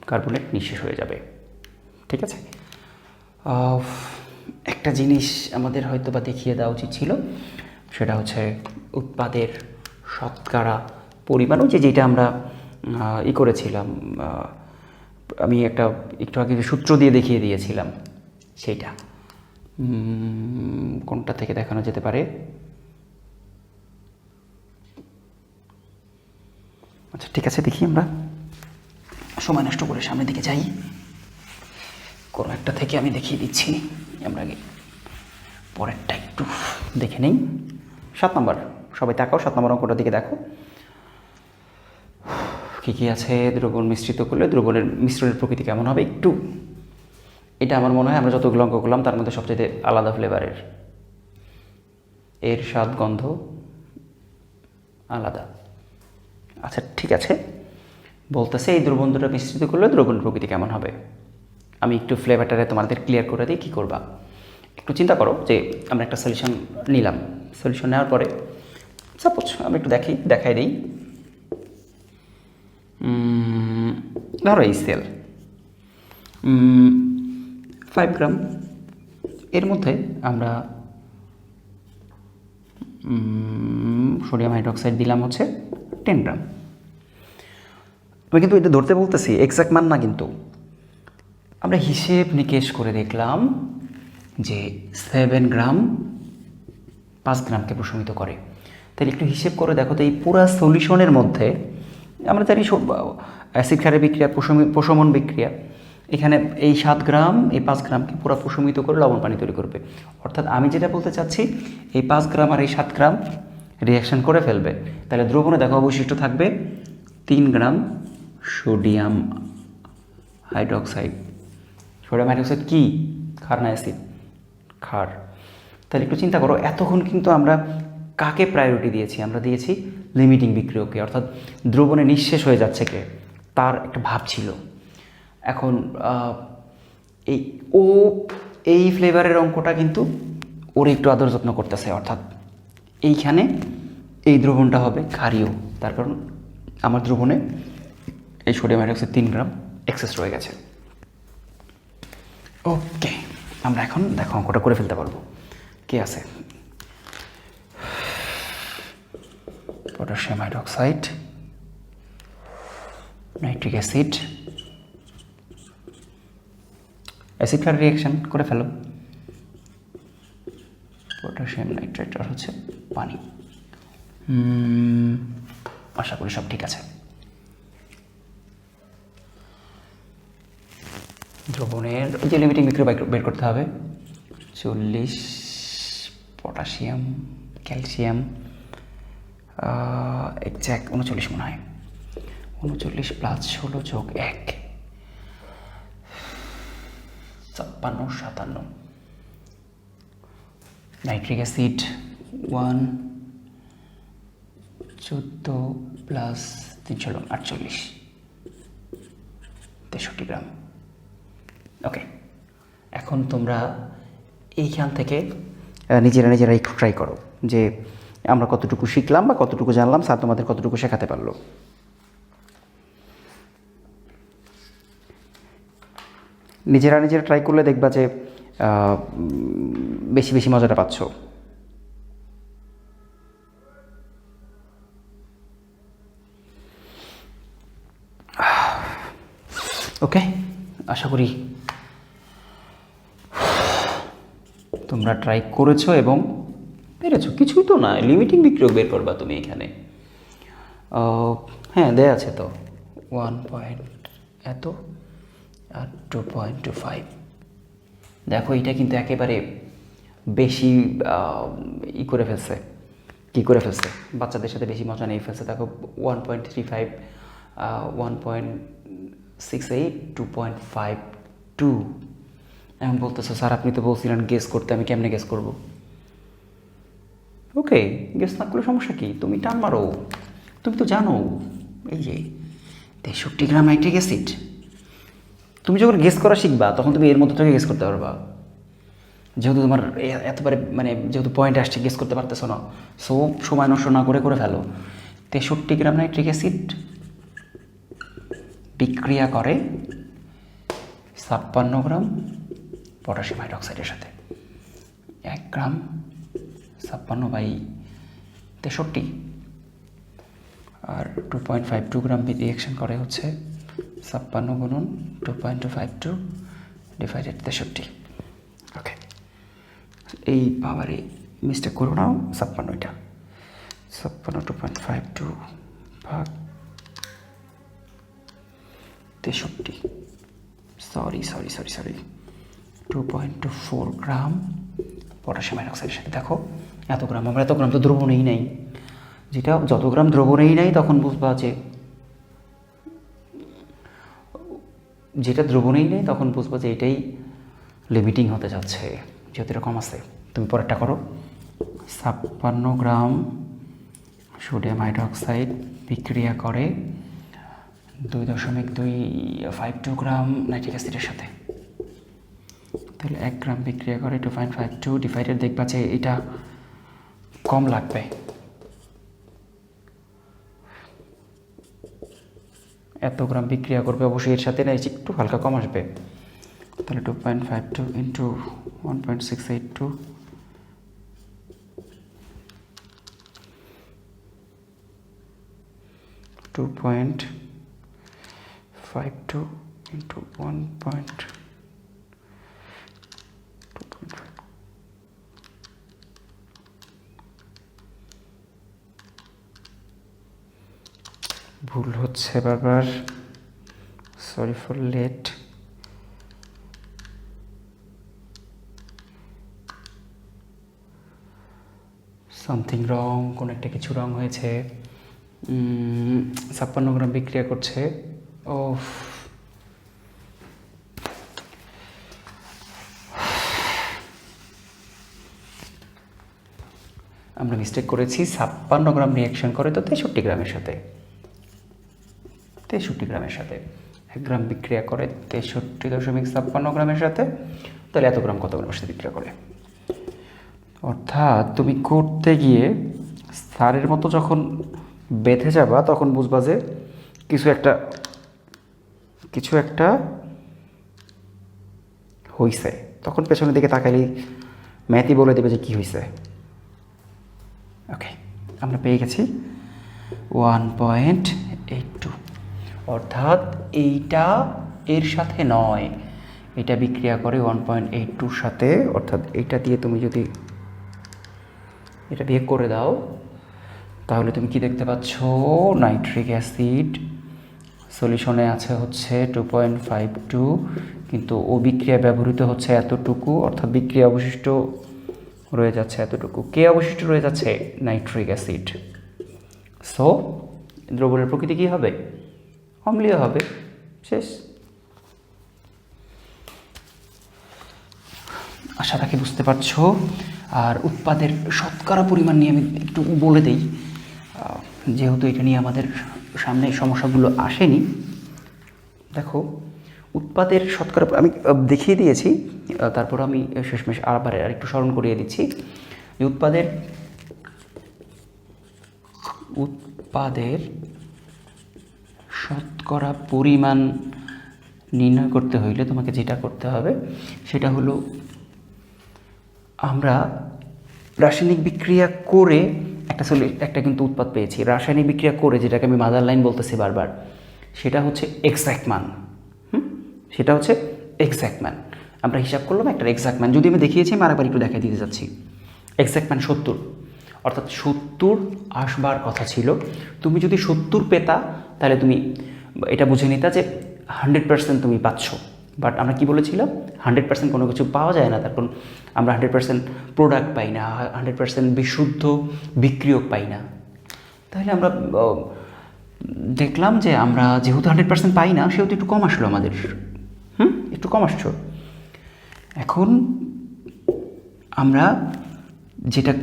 কার্বনেট নিঃশেষ হয়ে যাবে। ঠিক আছে, একটা জিনিস আমাদের হয়তো বা দেখিয়ে দেওয়া উচিত ছিল, সেটা হচ্ছে উৎপাদের শতকরা পরিমাণ, যেটা আমরা করেছিলাম, আমি একটু আগে সূত্র দিয়ে দেখিয়ে দিয়েছিলাম, সেইটা কোনটা থেকে দেখানো যেতে পারে? আচ্ছা ঠিক আছে, দেখি আমরা সময় নষ্ট করে সামনের দিকে যাই, কোনো একটা থেকে আমি দেখিয়ে দিচ্ছি। আমরা পরেরটা একটু দেখে নেই। 7 নম্বর, সবাই তাকাও, 7 নম্বর অঙ্কটার দিকে দেখো। কি কী কী আছে, দ্রবণ মিশ্রিত করলে দ্রবণের মিশ্রণের প্রকৃতি কেমন হবে একটু, এটা আমার মনে হয় আমরা যতগুলো অঙ্ক করলাম তার মধ্যে সবচেয়ে আলাদা ফ্লেভারের, এর স্বাদ গন্ধ আলাদা। আচ্ছা ঠিক আছে, বলতেছে এই দ্রবণ দুটো মিশ্রিত করলে দ্রবণের প্রকৃতি কেমন হবে। আমি একটু ফ্লেভারটারে তোমাদের ক্লিয়ার করে দিই কী করবা। একটু চিন্তা করো যে আমরা একটা সলিউশন নিলাম, সলিউশন নেওয়ার পরে সাপোজ আমি একটু দেখাই দিই। ধরো এই সেল 5 গ্রাম, এর মধ্যে আমরা সোডিয়াম হাইড্রোক্সাইড দিলাম হচ্ছে 10 গ্রাম। আমি কিন্তু এটা ধরতে বলতেছি এক্সাক্ট মান না, কিন্তু আমরা হিসেব নিকেশ করে দেখলাম যে 7 গ্রাম 5 গ্রামকে প্রশমিত করে। তাহলে একটু হিসেব করে দেখো তো এই পুরো সলিউশনের মধ্যে আমরা জানি অ্যাসিড ক্ষারের বিক্রিয়া প্রশমন বিক্রিয়া, এখানে এই 7 গ্রাম এই 5 গ্রামকে পুরো প্রশমিত করে লবণ পানি তৈরি করবে। অর্থাৎ আমি যেটা বলতে চাচ্ছি এই 5 গ্রাম আর এই 7 গ্রাম রিয়াকশন করে ফেলবে। তাহলে দ্রবণে দেখো অবশিষ্ট থাকবে 3 gram sodium hydroxide. Sodium hydroxide কি, ক্ষার না অ্যাসিড? ক্ষার। তাহলে একটু চিন্তা করো, এতক্ষণ কিন্তু আমরা কাকে প্রায়োরিটি দিয়েছি? আমরা দিয়েছি লিমিটিং বিক্রিয়কে, অর্থাৎ দ্রবণে নিঃশেষ হয়ে যাচ্ছে কে, তার একটা ভাব ছিল। এখন এই ফ্লেভারের অঙ্কটা কিন্তু ওর একটু আদর যত্ন করতেছে, অর্থাৎ এইখানে এই দ্রবণটা হবে ক্ষারীয়, তার কারণ আমার দ্রবণে এই সোডিয়াম হাইড্রোক্সাইড 3 গ্রাম এক্সেস রয়ে গেছে। ওকে, আমরা এখন দেখো অঙ্কটা করে ফেলতে পারবো। কে আছে? Potassium hydroxide, nitric acid, acid ক্ষার রিয়াকশন করে ফেলো। পটাশিয়াম নাইট্রেট আর হচ্ছে পানি। আশা করি সব ঠিক আছে। দ্রবণের যে লিমিটিং বিক্রিয়া বের করতে হবে, 40 পটাশিয়াম ক্যালসিয়াম এক্স্যাক্ট 39 মনে হয়, 39 প্লাস 16 যোগ 1 56 57। নাইট্রিক অ্যাসিড 1 14 প্লাস 3 48 63 গ্রাম। ওকে, এখন তোমরা এইখান থেকে নিজেরা একটু ট্রাই করো যে আমরা কতটুকু শিখলাম বা কতটুকু জানলাম, স্যার তোমাদের কতটুকু শেখাতে পারলো। নিজেরা ট্রাই করলে দেখবা যে বেশি বেশি মজাটা পাচ্ছ। ওকে, আশা করি তোমরা ট্রাই করেছো এবং পেরেছো। কিছুই তো না, লিমিটিং বিক্রিয়ক বের করবা তুমি এখানে। হ্যাঁ, দেয়া আছে তো 1 পয়েন্ট এত আর 2.25। দেখো এটা কিন্তু একেবারে বেশি ই করে ফেলছে, কী করে ফেলছে, বাচ্চাদের সাথে বেশি মজা নিয়ে ফেলছে। দেখো 1.35, 1.68, 2.52। এখন বলতেছো স্যার আপনি তো বলছিলেন গেস করতে, আমি কেমনে গেস করব? ওকে, গেস না করলে সমস্যা কি, তুমি টান মারো, তুমি তো জানো এই যে 63 গ্রাম নাইট্রিক অ্যাসিড। তুমি যখন গেস করা শিখবা তখন তুমি এর মধ্যে থেকে গেস করতে পারবা। যেহেতু তোমার এতবারে যেহেতু পয়েন্ট আসছে, গেস করতে পারতেছো না, সো সময় নষ্ট না করে ফেলো। 63 গ্রাম নাইট্রিক অ্যাসিড বিক্রিয়া করে 56 গ্রাম পটাশিয়াম হাইড্রোক্সাইডের সাথে। 1 গ্রাম 56/63 আর 2.52 গ্রাম রিয়াকশন করে হচ্ছে 56 গুণন 2.252 ডিভাইডেড 63। ওকে, এই পাওয়ারে মিস্টেক করো না, 56টা 2.52 ভাগ 63, সরি 2.24 গ্রাম পটাশিয়াম হাইড্রোক্সাইডের সাথে। দেখো এত গ্রাম, আমরা এত গ্রাম তো দ্রবণেই নাই, যেটা যত গ্রাম দ্রবণেই নাই তখন বুঝবা যে যেটা দ্রবণেই নেই তখন বুঝবো যে এটাই লিমিটিং হতে যাচ্ছে, যেহেতু এটা কম আছে। তুমি পরেরটা করো। 56 গ্রাম সোডিয়াম হাইড্রোক্সাইড বিক্রিয়া করে 2.252 গ্রাম নাইট্রিক অ্যাসিডের সাথে। তাহলে 1 গ্রাম বিক্রিয়া করে 2.52 ডিভাইডেড, দেখবা যে এটা কম লাগবে। এত গ্রাম বিক্রিয়া করবে, অবশ্যই এর সাথে না একটু হালকা কম আসবে। তাহলে 2.52 ইন্টু 1.682 2.52 ইন্টু 1.2.5 ভুল হচ্ছে বারবার, sorry for late. Something wrong, কোনো একটা কিছু রং হয়েছে। 56 গ্রাম বিক্রিয়া করছে। ও আমরা মিস্টেক করেছি, 56 গ্রাম রিয়াকশন করে তো 63 গ্রামের সাথে। 63 গ্রামের সাথে 1 গ্রাম বিক্রিয়া করে 63.56 গ্রামের সাথে। তাহলে এত গ্রাম কত গ্রামের সাথে বিক্রিয়া করে? অর্থাৎ তুমি করতে গিয়ে সারের মতো যখন বেঁধে যাবা তখন বুঝবা যে কিছু একটা হইছে। তখন পেছনের দিকে তাকাইলেই ম্যাথই বলে দেবে যে কি হয়েছে। ওকে, আমরা পেয়ে গেছি 1.82। অর্থাৎ এইটা এর সাথে নয়, এটা বিক্রিয়া করে 1.82 সাথে। অর্থাৎ এইটা দিয়ে তুমি যদি এটা বিয়োগ করে দাও তাহলে তুমি কি দেখতে পাচ্ছ? নাইট্রিক অ্যাসিড সলিউশনে আছে হচ্ছে 2.52, কিন্তু ও বিক্রিয়া ব্যবহৃত হচ্ছে এতটুকু, অর্থাৎ বিক্রিয়া অবশিষ্ট রয়ে যাচ্ছে এতটুকু। কে অবশিষ্ট রয়ে যাচ্ছে? Nitric acid. সো দ্রবণের প্রকৃতি কী হবে? অম্লীয় হবে। শেষ। আশা রাখি বুঝতে পারছো। আর উৎপাদের শতকরা পরিমাণ নিয়ে আমি একটু বলে দিই, যেহেতু এটা নিয়ে আমাদের সামনে সমস্যাগুলো আসেনি। দেখো, উৎপাদের শতকরা আমি দেখিয়ে দিয়েছি, তারপর আমি শেষমেশ আবার একটু স্মরণ করিয়ে দিচ্ছি যে উৎপাদের শতকরা পরিমাণ নির্ণয় করতে হইলে তোমাকে যেটা করতে হবে সেটা হলো, আমরা রাসায়নিক বিক্রিয়া করে একটা কিন্তু উৎপাদ পেয়েছি। রাসায়নিক বিক্রিয়া করে, যেটাকে আমি মাদার লাইন বলতেছি বারবার, সেটা হচ্ছে এক্সাক্ট মান। সেটা হচ্ছে এক্সাক্ট মান। আমরা হিসাব করলাম একটা এক্সাক্ট মান। যদি আমি দেখিয়েছি, আমি আরেকবার একটু দেখাই দিতে যাচ্ছি। এক্সাক্ট মান 70, অর্থাৎ 70 আসবার কথা ছিল। তুমি যদি 70 পেতা তাহলে তুমি এটা বুঝে নিতা যে 100% তুমি পাচ্ছ। বাট আমরা কি বলেছিলাম? 100% কোনো কিছু পাওয়া যায় না, তারপর আমরা 100% প্রোডাক্ট পাই না, 100% বিশুদ্ধ বিক্রিয়ক পাই না। তাহলে আমরা দেখলাম যে আমরা যেহেতু 100% পাই না, সেহেতু একটু কম আসলো আমাদের। একটু কম আসছো। এখন আমরা যেটা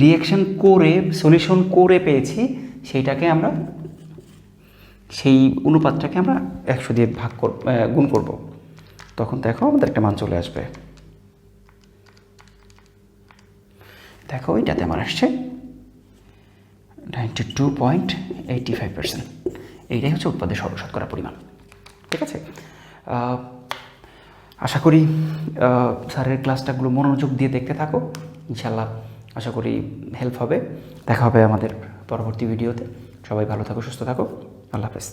রিয়াকশন করে সলিউশন করে পেয়েছি, সেইটাকে আমরা সেই অনুপাতটাকে আমরা 100 দিয়ে গুণ করব। তখন দেখো আমাদের একটা মান চলে আসবে। দেখো এটাতে আমার আসছে 92.85%। এইটাই হচ্ছে উৎপাদের শতকরা পরিমাণ। ঠিক আছে, আশা করি স্যারের ক্লাসটাগুলো মনোযোগ দিয়ে দেখতে থাকো। ইনশাল্লাহ আশা করি হেল্প হবে। দেখা হবে আমাদের পরবর্তী ভিডিওতে। সবাই ভালো থাকো, সুস্থ থাকো। আল্লাহ হাফেজ।